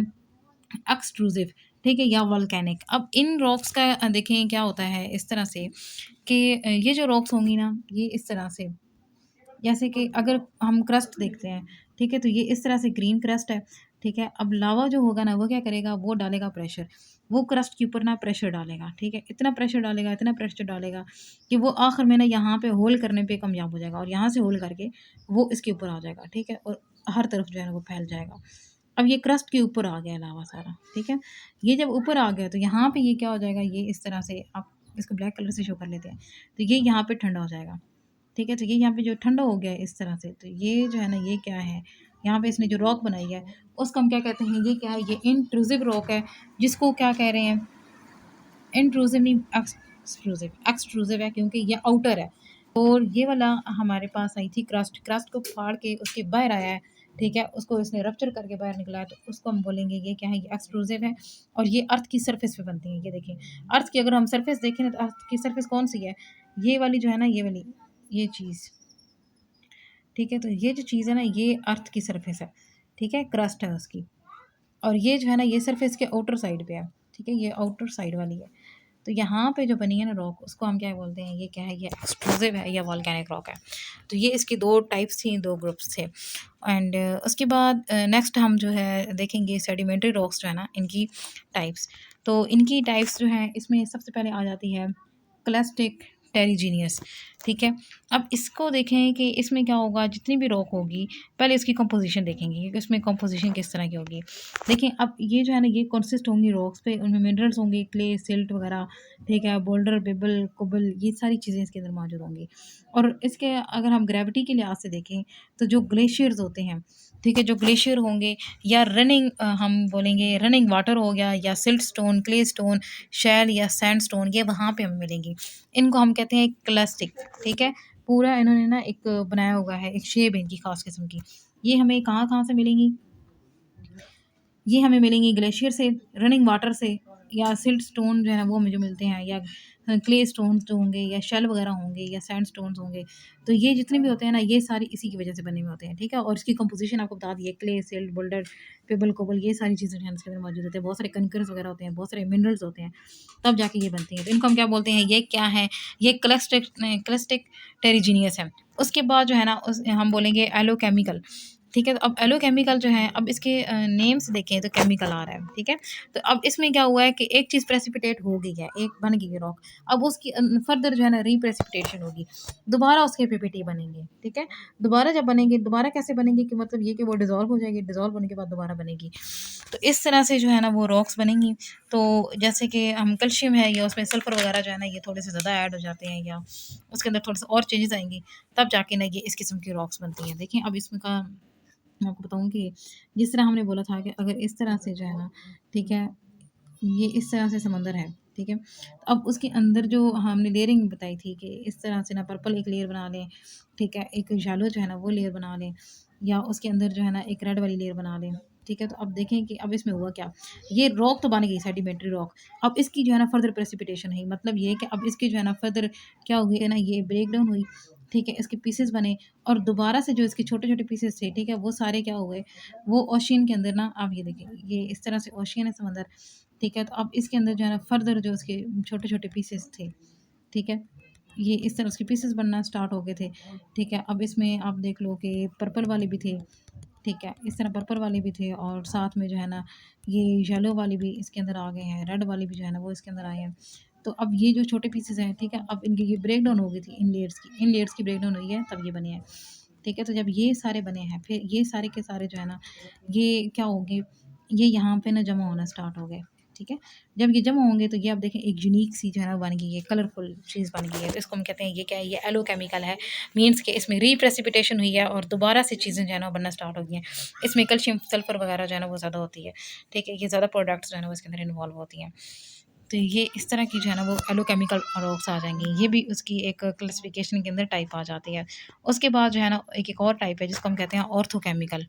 एक्सट्रूसिव, ठीक है, या वोल्केनिक। अब इन रॉक्स का देखें क्या होता है इस तरह से कि ये जो रॉक्स होंगी ना, ये इस तरह से, जैसे कि अगर हम क्रस्ट देखते हैं, ठीक है, तो ये इस तरह से ग्रीन क्रस्ट है, ठीक है। अब लावा जो होगा ना वो क्या करेगा, वो डालेगा प्रेशर, वो क्रस्ट के ऊपर ना प्रेशर डालेगा, ठीक है, इतना प्रेशर डालेगा, इतना प्रेशर डालेगा कि वो आखिर में ना यहाँ पे होल करने पे कामयाब हो जाएगा और यहाँ से होल करके वो इसके ऊपर आ जाएगा, ठीक है, और हर तरफ जो है ना वो फैल जाएगा। अब ये क्रस्ट के ऊपर आ गया लावा सारा, ठीक है। ये जब ऊपर आ गया तो यहाँ पे ये क्या हो जाएगा, ये इस तरह से, आप इसको ब्लैक कलर से शो कर लेते हैं, तो ये यहाँ पे ठंडा हो जाएगा। ठीक है, तो ये यहाँ पे जो ठंडा हो गया है इस तरह से, तो ये जो है ना ये क्या है, यहाँ पे इसने जो रॉक बनाई है उसको हम क्या कहते हैं, ये क्या है, ये इंट्रूसिव रॉक है, जिसको क्या कह रहे हैं, इंट्रूसिव नहीं, एक्सट्रूसिव। एक्सट्रूसिव है क्योंकि ये आउटर है और ये वाला हमारे पास आई थी क्रस्ट, क्रस्ट को फाड़ के उसके बाहर आया है, ठीक है, उसको इसने रप्चर करके बाहर निकला है, तो उसको हम बोलेंगे ये क्या है, ये एक्सट्रूसिव है। और ये अर्थ की सरफेस पे बनती है, ये देखिए अर्थ की अगर हम सरफेस देखें ना, तो अर्थ की सरफेस कौन सी है, ये वाली जो है ना, ये वाली, ये चीज़, ठीक है, तो ये जो चीज़ है ना ये अर्थ की सरफेस है, ठीक है, क्रस्ट है उसकी। और ये जो है ना ये सरफेस के आउटर साइड पे है, ठीक है, ये आउटर साइड वाली है। तो यहाँ पे जो बनी है ना रॉक, उसको हम क्या बोलते हैं, ये क्या है, ये एक्सक्लूसिव है या वॉल्केनिक रॉक है। तो ये इसकी दो टाइप्स थी, दो ग्रुप्स थे। एंड उसके बाद नेक्स्ट हम जो है देखेंगे सेडिमेंट्री रॉक्स जो है ना इनकी टाइप्स। तो इनकी टाइप्स जो है इसमें सबसे पहले आ जाती है क्लैस्टिक टेरिजीनियस, ठीक है। अब इसको देखें कि इसमें क्या होगा, जितनी भी रॉक होगी पहले इसकी कंपोजिशन देखेंगे कि इसमें कंपोजिशन किस तरह की होगी। देखें अब ये जो है ना ये कंसिस्ट होंगी रॉक्स पे, उनमें मिनरल्स होंगे, क्ले, सिल्ट वगैरह, ठीक है, बोल्डर, पेबल, कोबल, ये सारी चीज़ें इसके अंदर मौजूद होंगी। और इसके अगर हम ग्रेविटी के लिहाज से देखें तो जो ग्लेशियर्स होते हैं, ठीक है, जो ग्लेशियर होंगे या रनिंग हम बोलेंगे रनिंग वाटर हो गया, या सिल्ट स्टोन, क्ले स्टोन, शैल या सैंड स्टोन, ये वहाँ पे हमें मिलेंगी। इनको हम कहते हैं क्लस्टिक, ठीक है। पूरा इन्होंने ना एक बनाया हुआ है, एक शेप है इनकी खास किस्म की। ये हमें कहाँ-कहाँ से मिलेंगी, ये हमें मिलेंगी ग्लेशियर से, रनिंग वाटर से, या सिल्ट स्टोन जो है ना वो हमें जो मिलते हैं, या क्ले स्टोन्स जो होंगे, या शेल वगैरह होंगे, या सैंड स्टोन्स होंगे। तो ये जितने भी होते हैं ना ये सारी इसी की वजह से बने हुए होते हैं, ठीक है। और इसकी कंपोजिशन आपको बता दी है, clay, silt, boulder, pebble, cobble, ये सारी चीज़ें जो है इसके अंदर मौजूद होते हैं। बहुत सारे कंकर्स वगैरह होते हैं, बहुत सारे मिनरल्स होते हैं, तब जाके ये बनती हैं। तो इनको हम क्या बोलते हैं, ये क्या है, ये क्लस्टिक टेरिजीनियस है। उसके बाद जो है ना हम बोलेंगे एलोकेमिकल, ठीक है। तो अब एलोकेमिकल जो है, अब इसके नेम से देखें तो केमिकल आ रहा है, ठीक है। तो अब इसमें क्या हुआ है कि एक चीज़ प्रेसिपिटेट हो गई है, एक बन गई है रॉक, अब उसकी फर्दर जो है ना रिप्रेसिपिटेशन होगी, दोबारा उसके पीपीटी बनेंगे, ठीक है। दोबारा जब बनेंगे, दोबारा कैसे बनेंगे कि मतलब ये कि वो डिज़ोल्व हो जाएगी, डिज़ोल्व होने के बाद दोबारा बनेगी। तो इस तरह से जो है ना वो रॉक्स बनेंगी। तो जैसे कि हम कैल्शियम है या उसमें सल्फ़र वगैरह जो है ना ये थोड़े से ज़्यादा ऐड हो जाते हैं, या उसके अंदर थोड़ा सा और चेंजेस आएंगी, तब जाके ना ये इस किस्म की रॉक्स बनती हैं। देखिए अब इसमें का मैं आपको बताऊँ कि जिस तरह हमने बोला था कि अगर इस तरह से जो है ना, ठीक है, ये इस तरह से समंदर है, ठीक है। तो अब उसके अंदर जो हमने लेयरिंग बताई थी कि इस तरह से ना पर्पल एक लेयर बना लें, ठीक है, एक येलो जो है ना वो लेयर बना लें, या उसके अंदर जो है ना एक रेड वाली लेयर बना लें, ठीक है। तो अब देखें कि अब इसमें हुआ क्या, ये रॉक तो बन गई सेडिमेंट्री रॉक। अब इसकी जो है ना फर्दर प्रेसिपिटेशन है, मतलब ये है कि अब इसकी जो है ना फर्दर क्या हो गई है ना, ये ब्रेक डाउन हुई, ठीक है, इसके पीसेस बने और दोबारा से जो इसके छोटे-छोटे पीसेस थे, ठीक है, वो सारे क्या हो गए, वो ओशियन के अंदर ना, आप ये देखिए, ये इस तरह से ओशियन है समंदर, ठीक है। तो अब इसके अंदर जो है ना फर्दर जो उसके छोटे-छोटे पीसेस थे, ठीक है, ये इस तरह उसके पीसेस बनना स्टार्ट हो गए थे, ठीक है। अब इसमें आप देख लो कि पर्पल वाले भी थे, ठीक है, इस तरह पर्पल वाले भी थे और साथ में जो है ना ये येलो वाले भी इसके अंदर आ गए हैं, रेड वाले भी जो है ना वो इसके अंदर आए हैं। तो अब ये जो छोटे पीसेस हैं, ठीक है, अब इनकी ये ब्रेक डाउन हो गई थी इन लेयर्स की ब्रेक डाउन हुई है, तब ये बने हैं। ठीक है? तो जब ये सारे बने हैं, फिर ये सारे के सारे जो है ना, ये क्या होंगे, ये यहाँ पे ना जमा होना स्टार्ट हो गए, ठीक है? जब ये जमा होंगे तो ये आप देखें एक यूनिक सी जो है ना बन गई है, कलरफुल चीज़ बन गई है। तो इसको हम कहते हैं ये क्या है, ये एलो केमिकल है। मीन्स कि इसमें रीप्रेसिपिटेशन हुई है और दोबारा से चीज़ें जो है ना बनना स्टार्ट हो गई हैं। इसमें कैल्शियम, सल्फर वगैरह जो है ना वो ज़्यादा होती है, ठीक है? ये ज़्यादा प्रोडक्ट्स जो है ना वो इसके अंदर इन्वॉल्व होती हैं। तो ये इस तरह की जो है ना वो एलोकेमिकल रॉक्स आ जाएँगी। ये भी उसकी एक क्लासिफ़िकेशन के अंदर टाइप आ जाती है। उसके बाद जो है ना एक और टाइप है जिसको हम कहते हैं ऑर्थोकेमिकल।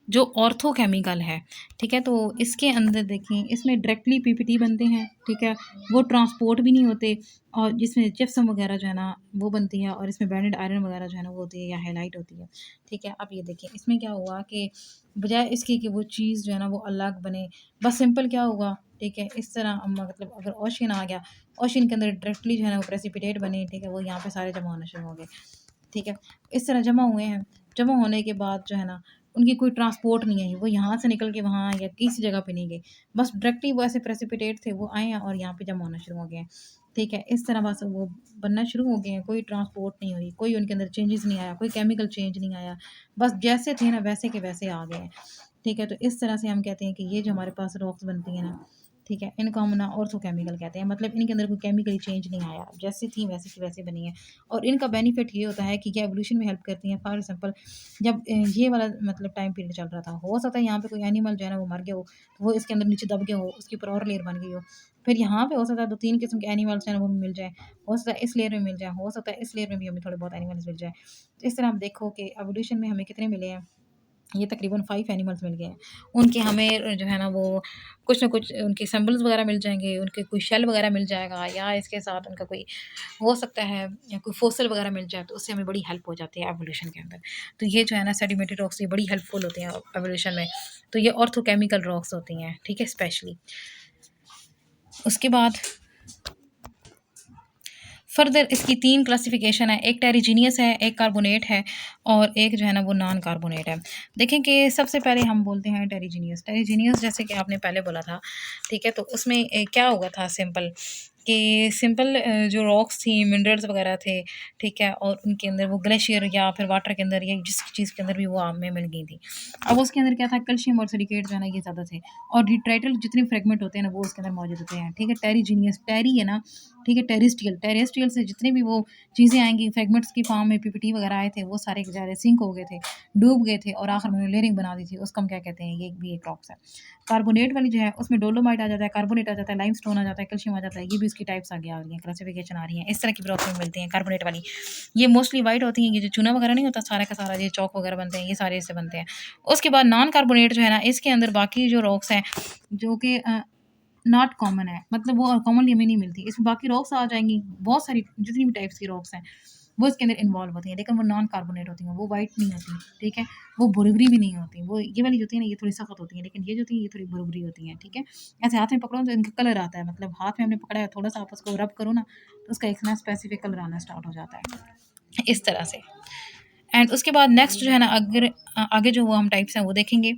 जो ऑर्थोकेमिकल है, ठीक है? तो इसके अंदर देखें, इसमें डायरेक्टली पीपीटी बनते हैं, ठीक है? वो ट्रांसपोर्ट भी नहीं होते और जिसमें जिप्सम वगैरह जो है ना वो बनती है और इसमें बैंडेड आयरन वगैरह जो है ना वो होती है या हाइलाइट होती है, ठीक है? अब ये देखिए इसमें क्या हुआ कि बजाय इसके कि वो चीज़ जो है ना वो अलग बने, बस सिंपल क्या होगा, ठीक है? इस तरह मतलब अगर ओशन आ गया, ओशन के अंदर डायरेक्टली जो है ना वो प्रेसिपिटेट बने, ठीक है? वो यहाँ पे सारे जमा होना शुरू हो गए, ठीक है? इस तरह जमा हुए हैं, जमा होने के बाद जो है ना उनकी कोई ट्रांसपोर्ट नहीं है, वो यहाँ से निकल के वहाँ या किसी जगह पे नहीं गए। बस डायरेक्टली वो ऐसे प्रेसिपिटेट थे, वो आए हैं और यहाँ पे जमा होना शुरू हो गए हैं। ठीक है? इस तरह बस वो बनना शुरू हो गए हैं, कोई ट्रांसपोर्ट नहीं हुई, कोई उनके अंदर चेंजेस नहीं आया, कोई केमिकल चेंज नहीं आया। बस जैसे थे ना वैसे के वैसे आ गए हैं। ठीक है? तो इस तरह से हम कहते हैं कि ये जो हमारे पास रॉक्स बनती हैं ना, ठीक है? इनको हम ना ऑर्थोकेमिकल कहते हैं। मतलब इनके अंदर कोई केमिकल चेंज नहीं आया, जैसी थी वैसी की वैसी बनी है। और इनका बेनिफिट ये होता है कि ये एवोल्यूशन में हेल्प करती हैं। फॉर एग्ज़ाम्पल जब ये वाला मतलब टाइम पीरियड चल रहा था, हो सकता है यहाँ पे कोई एनिमल जो है ना वो मर गया हो, तो वो इसके अंदर नीचे दब गया हो, उसके ऊपर और लेयर बन गई हो। फिर यहाँ पे हो सकता है 2-3 किस्म के एनिमल्स हैं ना वो मिल जाएँ, हो सकता है इस लेयर में मिल जाएँ, हो सकता है इस लेयर में भी हमें थोड़े बहुत एनिमल्स मिल जाएँ। तो इस तरह आप देखो कि एवोल्यूशन में हमें कितने मिले हैं, ये तकरीबन 5 एनिमल्स मिल गए हैं। उनके हमें जो है ना वो कुछ न कुछ उनके सिंबल्स वगैरह मिल जाएँगे, उनके कोई शेल वगैरह मिल जाएगा या इसके साथ उनका कोई हो सकता है या कोई फॉसिल वगैरह मिल जाए तो उससे हमें बड़ी हेल्प हो जाती है एवोल्यूशन के अंदर। तो ये जो है ना सेडिमेंटी रॉक्स ये बड़ी हेल्पफुल होती हैं एवोल्यूशन में। तो ये ऑर्थोकेमिकल रॉक्स होती हैं, ठीक है? स्पेशली। उसके बाद फर्दर इसकी 3 क्लासिफ़िकेशन है, एक टेरिजीनियस है, एक कार्बोनेट है और एक जो है ना वो नॉन कार्बोनेट है। देखें कि सबसे पहले हम बोलते हैं टेरिजीनियस। टेरिजीनियस जैसे कि आपने पहले बोला था, ठीक है? तो उसमें क्या हुआ था सिंपल कि सिंपल जो रॉक्स थी, मिनरल्स वगैरह थे, ठीक है? और उनके अंदर वो ग्लेशियर या फिर वाटर के अंदर या जिस चीज़ के अंदर भी वो हमें मिल गई थी। अब उसके अंदर क्या था कैल्शियम और सिलिकेट जो है ना ये ज़्यादा थे और डिट्राइटल जितने फ्रेगमेंट होते हैं ना वो उसके अंदर मौजूद होते हैं, ठीक है? टेरिजीनियस टेरी है ना, ठीक है? टेरेस्ट्रियल टेरेस्ट्रियल से जितने भी वो चीज़ें आएँगी फ्रेगमेंट्स की फॉर्म में पीपीटी वगैरह आए थे, वो सारे के सारे सिंक हो गए थे, डूब गए थे और आखिर में लेयरिंग बना दी थी, उसको हम क्या कहते हैं? ये भी एक रॉक्स है। कार्बोनेट वाली जो है उसमें डोलोमाइट आ जाता है, कार्बोनेट आ जाता है, लाइमस्टोन आ जाता है, कैल्शियम आ जाता है, ये भी उसकी टाइप्स आगे आ रही हैं, क्लासिफिकेशन आ रही हैं। इस तरह की भी रॉक्स में मिलती हैं कार्बोनेट वाली। ये मोस्टली व्हाइट होती हैं, ये जो चूना वगैरह नहीं होता सारा का सारा ये चॉक वगैरह बनते हैं, ये सारे इससे बनते हैं। उसके बाद नॉन कार्बोनेट जो है ना इसके अंदर बाकी जो रॉक्स हैं जो कि नॉट कॉमन है, मतलब वो कॉमनली हमें नहीं मिलती। इसमें बाकी रॉक्स आ जाएँगी, बहुत सारी जितनी भी टाइप्स की रॉक्स हैं, वो इसके अंदर इन्वॉल्व होती हैं, लेकिन वो नॉन कार्बोनेट होती हैं, वो व्हाइट नहीं होती, ठीक है? वो भुरभुरी भी नहीं होती, वो ये वाली जो होती है ना, ये थोड़ी सख्त होती हैं, लेकिन ये जो होती हैं, ये थोड़ी भुरभुरी होती हैं, ठीक है? ऐसे हाथ में पकड़ो तो इनका कलर आता है, मतलब हाथ में हमने पकड़ा है, थोड़ा-सा आप उसको रब करो ना, तो उसका एक ना स्पेसिफिक कलर आना स्टार्ट हो जाता है, इस तरह से। एंड उसके बाद नेक्स्ट जो है ना अगर आगे जो वो हम टाइप्स हैं, वो देखेंगे।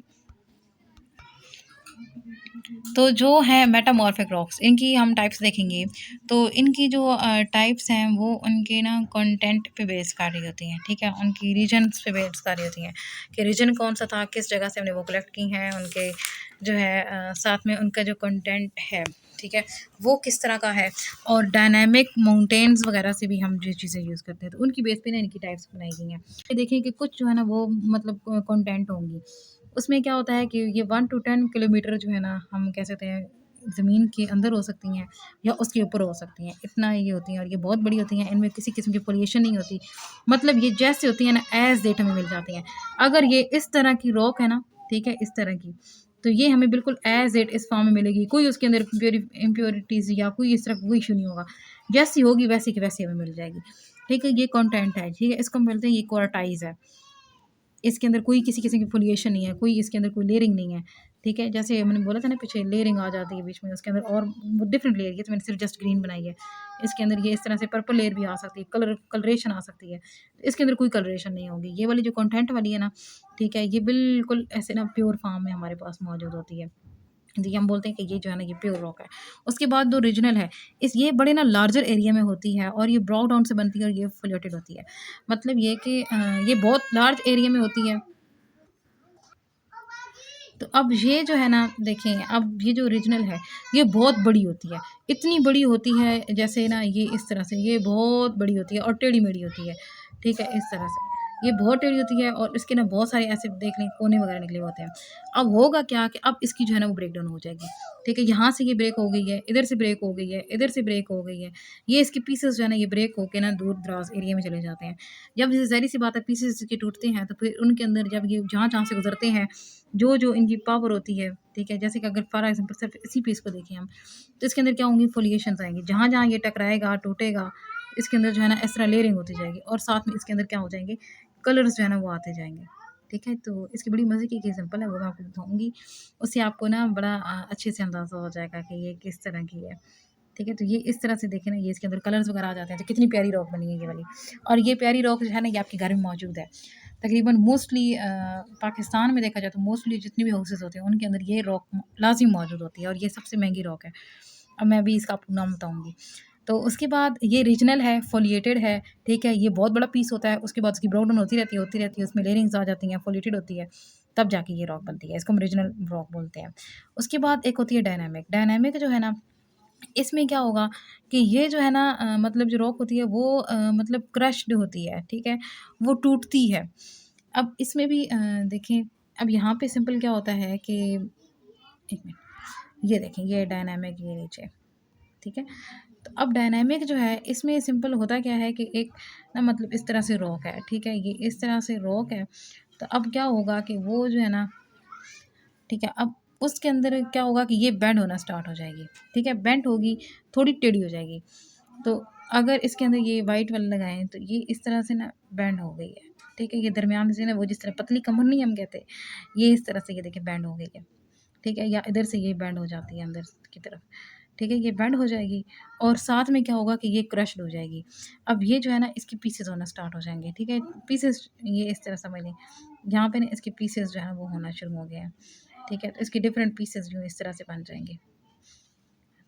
तो जो है मेटामॉर्फिक रॉक्स इनकी हम टाइप्स देखेंगे तो इनकी जो टाइप्स हैं वो उनके ना कंटेंट पे बेस कर रही होती हैं, ठीक है? उनकी रीजन्स पे बेस कर रही होती हैं कि रीजन कौन सा था, किस जगह से हमने वो कलेक्ट की हैं, उनके जो है साथ में उनका जो कंटेंट है, ठीक है? वो किस तरह का है और डायनामिक माउंटेन्स वगैरह से भी हम ये चीज़ें यूज़ करते हैं, तो उनकी बेस पे ना इनकी टाइप्स बनाई गई हैं। ये देखिए कि कुछ जो है ना वो मतलब कंटेंट होंगी, उसमें क्या होता है कि ये 1 टू 10 किलोमीटर जो है ना हम कह सकते हैं ज़मीन के अंदर हो सकती हैं या उसके ऊपर हो सकती हैं, इतना ये होती हैं और ये बहुत बड़ी होती हैं, इनमें किसी किस्म की पॉल्यूशन नहीं होती। मतलब ये जैसे होती हैं ना एज़ डेट हमें मिल जाती हैं। अगर ये इस तरह की रॉक है ना, ठीक है? इस तरह की, तो ये हमें बिल्कुल एज़ इट इस फॉर्म में मिलेगी, कोई उसके अंदर इम्प्योरिटीज़ या कोई इस तरह का कोई इश्यू नहीं होगा। जैसी होगी वैसी की वैसी हमें मिल जाएगी, ठीक है? ये कंटेंट है, ठीक है? इसको हम बोलते हैं ये क्वार्टाइज़ है। इसके अंदर कोई किसी किस्म की फ़ोलिएशन नहीं है, कोई इसके अंदर कोई लेयरिंग नहीं है, ठीक है? जैसे मैंने बोला था ना पीछे लेयरिंग आ जाती है बीच में, उसके अंदर और वो डिफरेंट लेयर, ये तो मैंने सिर्फ जस्ट ग्रीन बनाई है। इसके अंदर ये इस तरह से पर्पल लेयर भी आ सकती है, कलरेशन आ सकती है। इसके अंदर कोई कलरेशन नहीं होगी। ये वाली जो कंटेंट वाली है ना, ठीक है? ये बिल्कुल ऐसे ना प्योर फॉर्म में हमारे पास मौजूद होती है। देखिए हम बोलते हैं कि ये जो है ना ये प्योर रॉक है। उसके बाद जो रीजनल है, इस ये बड़े ना लार्जर एरिया में होती है और ये ब्रॉक डाउन से बनती है और ये फ्लोटेड होती है। मतलब ये कि ये बहुत लार्ज एरिया में होती है। तो अब ये जो है ना देखें, अब ये जो रीजनल है ये बहुत बड़ी होती है। इतनी बड़ी होती है जैसे ना ये इस तरह से ये बहुत बड़ी होती है और टेढ़ी-मेढ़ी होती है। ठीक है? इस तरह से। ये बहुत टेढ़ी होती है और इसके ना बहुत सारे ऐसे देख लें कोने वगैरह निकले होते हैं। अब होगा क्या कि अब इसकी जो है ना वो ब्रेक डाउन हो जाएगी। ठीक है? यहाँ से ये ब्रेक हो गई है, इधर से ब्रेक हो गई है, इधर से ब्रेक हो गई है। ये इसके पीसेस जो है ना ये ब्रेक होके ना दूर-दराज़ एरिया में चले जाते हैं। जब जैसे ज़ाहिर-सी बात है पीसेस इसके टूटते हैं तो फिर उनके अंदर जब ये जहाँ-जहाँ से गुज़रते हैं जो इनकी पावर होती है, ठीक है? जैसे कि अगर फॉर एग्ज़ाम्पल सिर्फ़ इसी पीस को देखें हम, तो इसके अंदर क्या होंगी फ़ोलिएशंस आएँगी। जहाँ-जहाँ ये टकराएगा, टूटेगा, इसके अंदर जो है ना इस तरह लेयरिंग होती जाएगी और साथ में इसके अंदर क्या हो जाएँगे, कलर्स जो है ना वो आते जाएँगे। ठीक है? तो इसकी बड़ी मज़े की एक एग्ज़ाम्पल है, वो मैं आपको बताऊँगी। उससे आपको ना बड़ा अच्छे से अंदाज़ा हो जाएगा कि ये किस तरह की है। ठीक है? तो ये इस तरह से देखें ना, ये इसके अंदर कलर्स वगैरह आ जाते हैं, तो कितनी प्यारी रॉक बनी है ये वाली। और ये प्यारी रॉक जो है ना, ये आपके घर में मौजूद है। तकरीबन मोस्टली पाकिस्तान में देखा जाए तो मोस्टली जितने भी हाउसेज़ होते हैं, उनके अंदर ये रॉक लाज़िम मौजूद होती है और ये सबसे महँगी रॉक है। अब मैं अभी इसका आपको नाम बताऊँगी। तो उसके बाद ये रीजनल है, फ़ोलिएटेड है, ठीक है? ये बहुत बड़ा पीस होता है, उसके बाद उसकी ब्राउन होती रहती है, उसमें लेयरिंग्स आ जाती हैं, फ़ोलिएटेड होती है, तब जाके ये रॉक बनती है। इसको हम रीजनल रॉक बोलते हैं। उसके बाद एक होती है डायनामिक। डायनामिक जो है ना, इसमें क्या होगा कि ये जो है ना मतलब जो रॉक होती है वो मतलब क्रश्ड होती है, ठीक है? वो टूटती है। अब इसमें भी देखें, अब यहाँ पे सिंपल क्या होता है कि 1 मिनट, ये देखें ये डायनामिक ये नीचे, ठीक है? तो अब डायनामिक जो है इसमें सिंपल होता क्या है कि एक ना मतलब इस तरह से रॉक है, ठीक है? ये इस तरह से रॉक है, तो अब क्या होगा कि वो जो है ना, ठीक है? अब उसके अंदर क्या होगा कि ये बेंड होना स्टार्ट हो जाएगी, ठीक है? बेंड होगी, थोड़ी टेढ़ी हो जाएगी। तो अगर इसके अंदर ये वाइट वाला लगाएँ तो ये इस तरह से ना बेंड हो गई है, ठीक है? ये दरमियान से ना वो जिस तरह पतली कमर नहीं हम कहते, ये इस तरह से ये देखिए बेंड हो गई है, ठीक है? या इधर से ये बेंड हो जाती है अंदर की तरफ, ठीक है? ये बेंड हो जाएगी और साथ में क्या होगा कि ये क्रश्ड हो जाएगी। अब ये जो है ना इसके पीसेज़ होना स्टार्ट हो जाएँगे, ठीक है? पीसेज़ ये इस तरह समझ लें, यहाँ पे ना इसके पीसेज़ जो है ना वो होना शुरू हो गए हैं, ठीक है? तो इसके डिफरेंट पीसेज़ जो इस तरह से बन जाएँगे।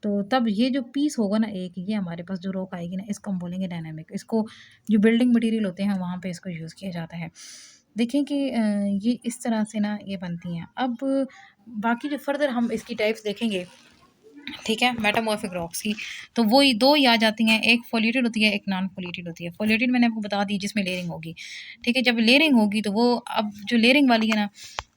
तो तब ये जो पीस होगा ना एक, ये हमारे पास जो रॉक आएगी ना, इसको हम बोलेंगे डायनामिक। इसको जो बिल्डिंग मटेरियल होते हैं वहाँ पे इसको यूज़ किया जाता है। देखें कि ये इस तरह से ना ये बनती हैं। अब बाकी जो फर्दर हम इसकी टाइप्स देखेंगे, ठीक है, मेटामॉर्फिक रॉक्स की, तो वो ही 2 ही आ जाती हैं, एक फ़ोलिएटेड होती है, एक नॉन फ़ोलिएटेड होती है। फ़ोलिएटेड मैंने आपको बता दी जिसमें लेयरिंग होगी, ठीक है? जब लेयरिंग होगी तो वो अब जो लेयरिंग वाली है ना,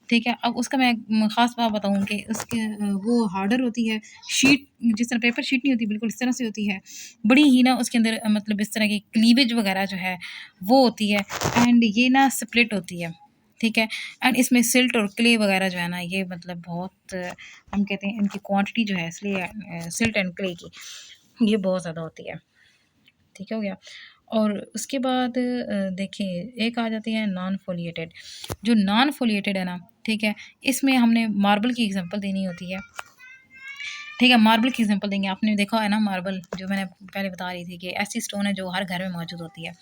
ठीक है, अब उसका मैं ख़ास बात बताऊँ कि उसके वो हार्डर होती है, शीट जिस तरह पेपर शीट नहीं होती बिल्कुल इस तरह से होती है। बड़ी ही ना उसके अंदर मतलब इस तरह की क्लीवेज वगैरह जो है वो होती है एंड ये ना स्प्लिट होती है, ठीक है? एंड इसमें सिल्ट और क्ले वगैरह जो है ना ये मतलब बहुत हम कहते हैं इनकी क्वांटिटी जो है इसलिए सिल्ट एंड क्ले की ये बहुत ज़्यादा होती है। ठीक हो गया? और उसके बाद देखिए एक आ जाती है नॉन फ़ोलिएटेड। जो नॉन फ़ोलिएटेड है ना, ठीक है? इसमें हमने मार्बल की एग्ज़ाम्पल देनी होती है। ठीक है, मार्बल की एग्ज़ाम्पल देंगे। आपने देखा है ना मार्बल जो मैंने पहले बता रही थी कि ऐसी स्टोन है जो हर घर में मौजूद होती है।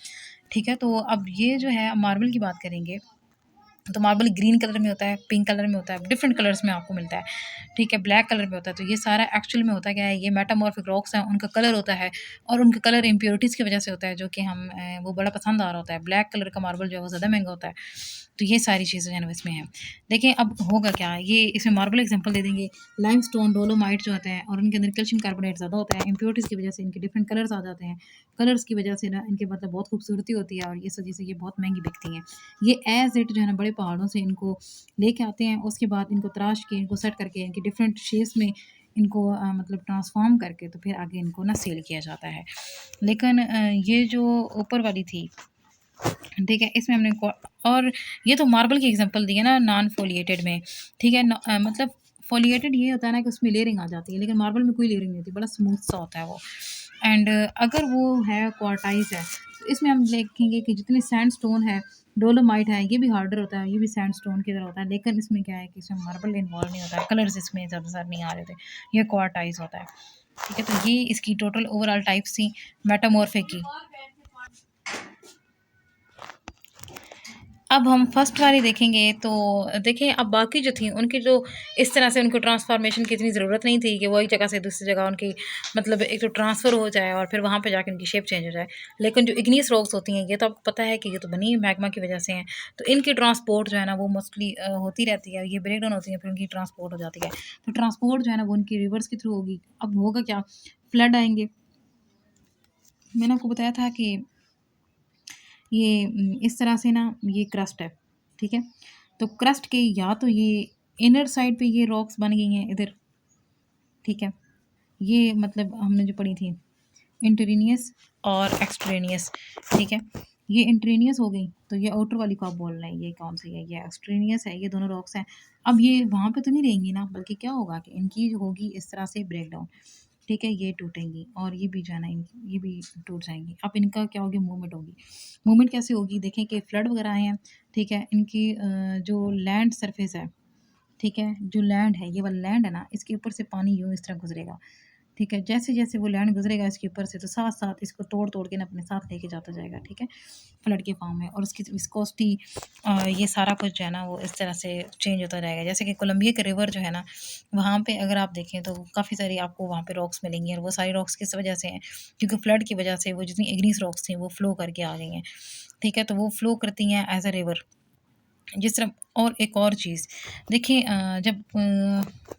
ठीक है? तो अब ये जो है मार्बल की बात करेंगे तो मार्बल ग्रीन कलर में होता है, पिंक कलर में होता है, डिफरेंट कलर्स में आपको मिलता है, ठीक है? ब्लैक कलर में होता है, तो ये सारा एक्चुअल में होता क्या है, ये मेटामॉर्फिक रॉक्स हैं, उनका कलर होता है और उनका कलर इम्प्योरिटीज़ की वजह से होता है, जो कि हम वो बड़ा पसंद आ रहा होता है। ब्लैक कलर का मार्बल जो है वो ज़्यादा महँगा होता है, तो ये सारी चीज़ें जो है ना इसमें हैं। देखें अब होगा क्या, ये इसमें मार्बल एग्ज़ाम्पल दे देंगे, लाइमस्टोन, डोलोमाइट जो होते हैं और उनके अंदर कैल्शियम कार्बोनेट ज़्यादा होता है, इम्प्योरिटीज़ की वजह से इनके डिफरेंट कलर्स आ जाते हैं। कलर्स की वजह से ना इनके मतलब बहुत खूबसूरती होती है और ये इस वजह से ये बहुत महँगी बिकती हैं। ये एज़ इट जो है ना बड़े पहाड़ों से इनको लेके आते हैं, उसके बाद इनको तराश के, इनको सेट करके, इनकी डिफरेंट शेप्स में इनको मतलब ट्रांसफ़ॉर्म करके तो फिर आगे इनको ना सेल किया जाता है। लेकिन ये जो ऊपर वाली थी, ठीक है, इसमें हमने को और ये तो मार्बल की एग्ज़ाम्पल दी है ना नॉन फ़ोलिएटेड में, ठीक है? मतलब फ़ोलिएटेड ये होता है ना कि उसमें लेयरिंग आ जाती है, लेकिन मार्बल में कोई लेयरिंग नहीं होती, बड़ा स्मूथ सा होता है वो। एंड अगर वो है क्वार्टाइज़ है, तो इसमें हम देखेंगे कि जितने सैंडस्टोन है, डोलोमाइट है, ये भी हार्डर होता है, ये भी सैंडस्टोन की तरह होता है, लेकिन इसमें क्या है कि इसमें मार्बल इन्वॉल्व नहीं होता है, कलर्स इसमें ज़्यादातर नहीं आ रहे थे, ये क्वार्टाइज़ होता है, ठीक है? तो ये इसकी टोटल ओवरऑल टाइप्स थी मेटामॉर्फिक की। अब हम फर्स्ट वाली देखेंगे तो देखें अब बाकी जो थी उनकी जो इस तरह से उनको ट्रांसफॉर्मेशन की इतनी ज़रूरत नहीं थी कि वो एक जगह से दूसरी जगह उनकी मतलब एक तो ट्रांसफ़र हो जाए और फिर वहाँ पे जाके उनकी शेप चेंज हो जाए। लेकिन जो इग्नियस रॉक्स होती हैं ये तो आपको पता है कि ये तो बनी मैग्मा की वजह से हैं, तो इनकी ट्रांसपोर्ट जो है ना वो मोस्टली होती रहती है, ये ब्रेक डाउन होती है फिर उनकी ट्रांसपोर्ट हो जाती है। तो ट्रांसपोर्ट जो है ना वो उनकी रिवर्स के थ्रू होगी। अब होगा क्या, फ्लड आएंगे। मैंने आपको बताया था कि ये इस तरह से ना ये क्रस्ट है, ठीक है? तो क्रस्ट के या तो ये इनर साइड पे ये रॉक्स बन गई हैं इधर, ठीक है? ये मतलब हमने जो पढ़ी थी इंटरेनियस और एक्सट्रेनियस, ठीक है? ये इंटरेनियस हो गई तो ये आउटर वाली को आप बोल रहे हैं ये कौन सी है, ये एक्सट्रेनियस है, ये दोनों रॉक्स हैं। अब ये वहाँ पे तो नहीं रहेंगी ना, बल्कि क्या होगा कि इनकी जो होगी इस तरह से ब्रेक डाउन, ठीक है? ये टूटेंगी और ये भी जो है ना ये भी टूट जाएंगी। अब इनका क्या होगी, मूवमेंट होगी। मूवमेंट कैसे होगी, देखें कि फ्लड वगैरह आए हैं, ठीक है? इनकी जो लैंड सरफेस है, ठीक है? जो लैंड है, ये वाला लैंड है ना, इसके ऊपर से पानी यूँ इस तरह गुजरेगा, ठीक है? जैसे-जैसे वो लैंड गुजरेगा इसके ऊपर से तो साथ-साथ इसको तोड़-तोड़ के ना अपने साथ लेके जाता जाएगा, ठीक है? फ्लड के फॉर्म में और उसकी विस्कोसिटी ये सारा कुछ जो है ना वो इस तरह से चेंज होता रहेगा। जैसे कि कोलंबिया के रिवर जो है ना, वहाँ पे अगर आप देखें तो काफ़ी सारी आपको वहाँ पे रॉक्स मिलेंगी और वो सारी रॉक्स किस वजह से हैं, क्योंकि फ्लड की वजह से वो जितनी इग्नियस रॉक्स थी वो फ्लो करके आ गई हैं, ठीक है? तो वो फ्लो करती हैं एज़ अ रिवर। जिस तरह और एक और चीज़ देखिए जब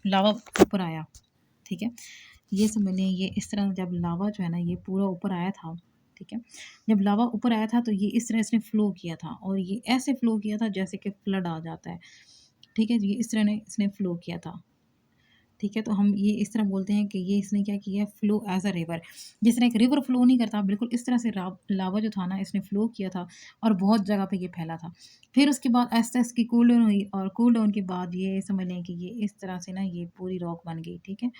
लावा ऊपर आया, ठीक है? ये समझ लें ये इस तरह जब लावा जो है ना ये पूरा ऊपर आया था, ठीक है? जब लावा ऊपर आया था तो ये इस तरह इसने फ़्लो किया था और ये ऐसे फ़्लो किया था जैसे कि फ्लड आ जाता है, ठीक है? ये इस तरह ने इसने फ़्लो किया था, ठीक है? तो हम ये इस तरह बोलते हैं कि ये इसने क्या किया है, फ़्लो एज़ अ रिवर। जिस तरह एक रिवर फ़्लो नहीं करता बिल्कुल इस तरह से लावा जो था ना इसने फ़्लो किया था और बहुत जगह पे ये फैला था। फिर उसके बाद आहिस्ता इसकी कूल डाउन हुई और कूल डाउन के बाद ये समझ लें कि ये इस तरह से ना ये पूरी रॉक बन गई, ठीक है?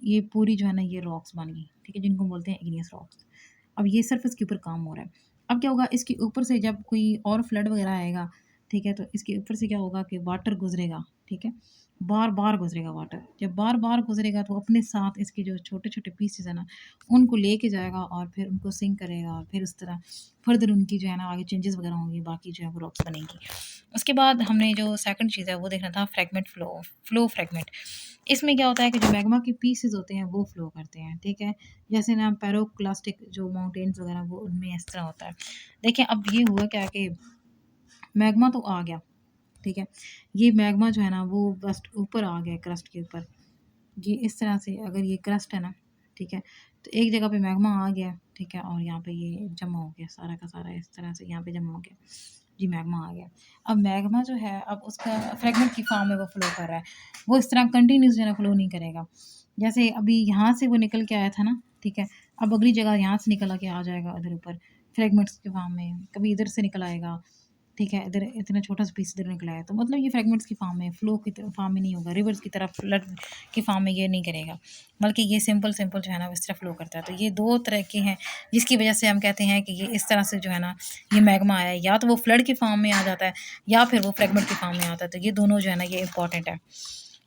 ये पूरी जो है ना ये रॉक्स बन गई, ठीक है? जिनको बोलते हैं इग्नियस रॉक्स। अब ये सिर्फ़ इसके ऊपर काम हो रहा है। अब क्या होगा इसके ऊपर से जब कोई और फ्लड वग़ैरह आएगा, ठीक है? तो इसके ऊपर से क्या होगा कि वाटर गुज़रेगा, ठीक है? बार-बार गुज़रेगा वाटर। जब बार-बार गुज़रेगा तो अपने साथ इसके जो छोटे-छोटे पीसेज़ हैं ना, उनको लेके जाएगा और फिर उनको सिंक करेगा और फिर उस तरह फ़र्दर उनकी जो है ना आगे चेंजेज़ वग़ैरह होंगी, बाकी जो है वो रॉक्स बनेंगी। उसके बाद हमने जो सेकंड चीज़ है वो देखना था फ्रैगमेंट फ़्लो फ्रैगमेंट। इसमें क्या होता है कि जो मैग्मा के पीसेस होते हैं वो फ़्लो करते हैं, ठीक है? जैसे ना पैरोक्लास्टिक जो माउंटेन्स वगैरह वो उनमें इस तरह होता है। देखिए अब ये हुआ क्या कि मैग्मा तो आ गया, ठीक है? ये मैग्मा जो है ना वो बस ऊपर आ गया क्रस्ट के ऊपर। ये इस तरह से अगर ये क्रस्ट है ना, ठीक है? तो एक जगह पे मैग्मा आ गया, ठीक है? और यहाँ पे ये जमा हो गया सारा का सारा इस तरह से यहाँ पे जमा हो गया। जी, मैग्मा आ गया। अब मैग्मा जो है अब उसका फ्रैगमेंट की फॉर्म में वो फ़्लो कर रहा है। वो इस तरह कंटीन्यूअस जो है ना फ़्लो नहीं करेगा। जैसे अभी यहाँ से वो निकल के आया था ना, ठीक है? अब अगली जगह यहाँ से निकल के आ जाएगा इधर ऊपर फ्रैगमेंट्स के फॉर्म में। कभी इधर से निकल आएगा, ठीक है? इधर इतना छोटा-सा पीस इधर निकला है। तो मतलब ये फ्रैगमेंट्स की फॉर्म में, फ़्लो की फॉर्म में नहीं होगा। रिवर्स की तरह फ्लड की फॉर्म में ये नहीं करेगा। बल्कि ये सिंपल-सिंपल जो है ना वो इस तरह फ़्लो करता है। तो ये 2 तरह के हैं जिसकी वज़ह से हम कहते हैं कि ये इस तरह से जो है ना ये मैग्मा आया है। या तो वो फ्लड की फॉर्म में आ जाता है या फिर वो फ्रैगमेंट की फॉर्म में आता है। तो ये दोनों जो है ना ये इम्पॉर्टेंट है।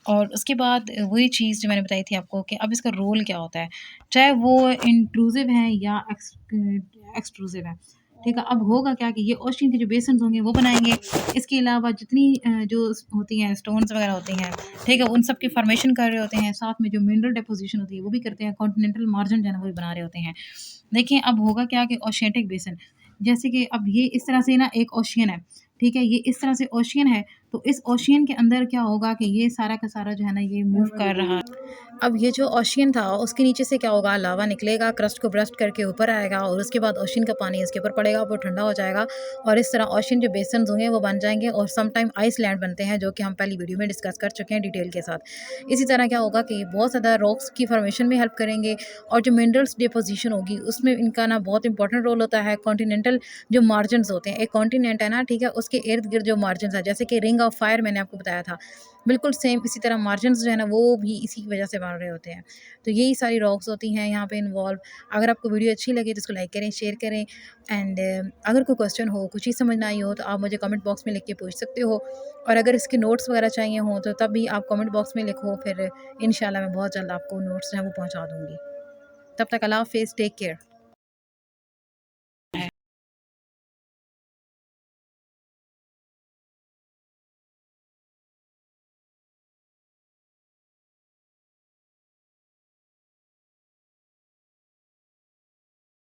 और उसके बाद वही चीज़ जो मैंने बताई थी आपको कि अब इसका रोल क्या होता है, चाहे वो इंट्रूसिव है या एक्सट्रूसिव है, ठीक है? अब होगा क्या कि ये ओशन के जो बेसिन्स होंगे वो बनाएँगे। इसके अलावा जितनी जो होती हैं स्टोन्स वगैरह होती हैं, ठीक है? उन सब की फॉर्मेशन कर रहे होते हैं, साथ में जो मिनरल डिपोज़िशन होती है वो भी करते हैं, कॉन्टिनेंटल मार्जिन जो है ना वो भी बना रहे होते हैं। देखिए अब होगा क्या कि ओशियाटिक बेसिन जैसे कि अब ये इस तरह से ना एक ओशियन है, ठीक है? ये इस तरह से ओशियन है, तो इस ओशियन के अंदर क्या होगा कि ये सारा का सारा जो है ना ये मूव कर रहा है। अब ये जो ओशियन था उसके नीचे से क्या होगा लावा निकलेगा, क्रस्ट को ब्रस्ट करके ऊपर आएगा और उसके बाद ओशियन का पानी इसके ऊपर पड़ेगा, वो ठंडा हो जाएगा और इस तरह ओशियन जो बेसिन्स होंगे वो बन जाएँगे और सम टाइम आइसलैंड बनते हैं, जो कि हम पहली वीडियो में डिस्कस कर चुके हैं डिटेल के साथ। इसी तरह क्या होगा कि ये बहुत ज़्यादा रॉक्स की फॉर्मेशन में हेल्प करेंगे और जो मिनरल्स डिपोज़िशन होगी उसमें इनका ना बहुत इंपॉर्टेंट रोल होता है। कॉन्टिनेंटल जो मार्जिन्स होते हैं, एक कॉन्टिनेंट है ना, ठीक है? उसके इर्द-गिर्द जो मार्जिन्स हैं, जैसे कि रिंग ऑफ फायर मैंने आपको बताया था, बिल्कुल सेम इसी तरह मार्जिन्स जो है ना वो भी इसी की वजह से बन रहे होते हैं। तो यही सारी रॉक्स होती हैं यहाँ पे इन्वॉल्व। अगर आपको वीडियो अच्छी लगे तो इसको लाइक करें, शेयर करें एंड अगर कोई क्वेश्चन हो, कुछ चीज़ समझ ना आई हो तो आप मुझे कमेंट बॉक्स में लिख के पूछ सकते हो और अगर इसके नोट्स वगैरह चाहिए हों तो तब भी आप कमेंट बॉक्स में लिखो, फिर इंशाल्लाह मैं बहुत जल्द आपको नोट्स जो हैं वो पहुँचा दूँगी। तब तक अल्लाह हाफ़िज़, टेक केयर।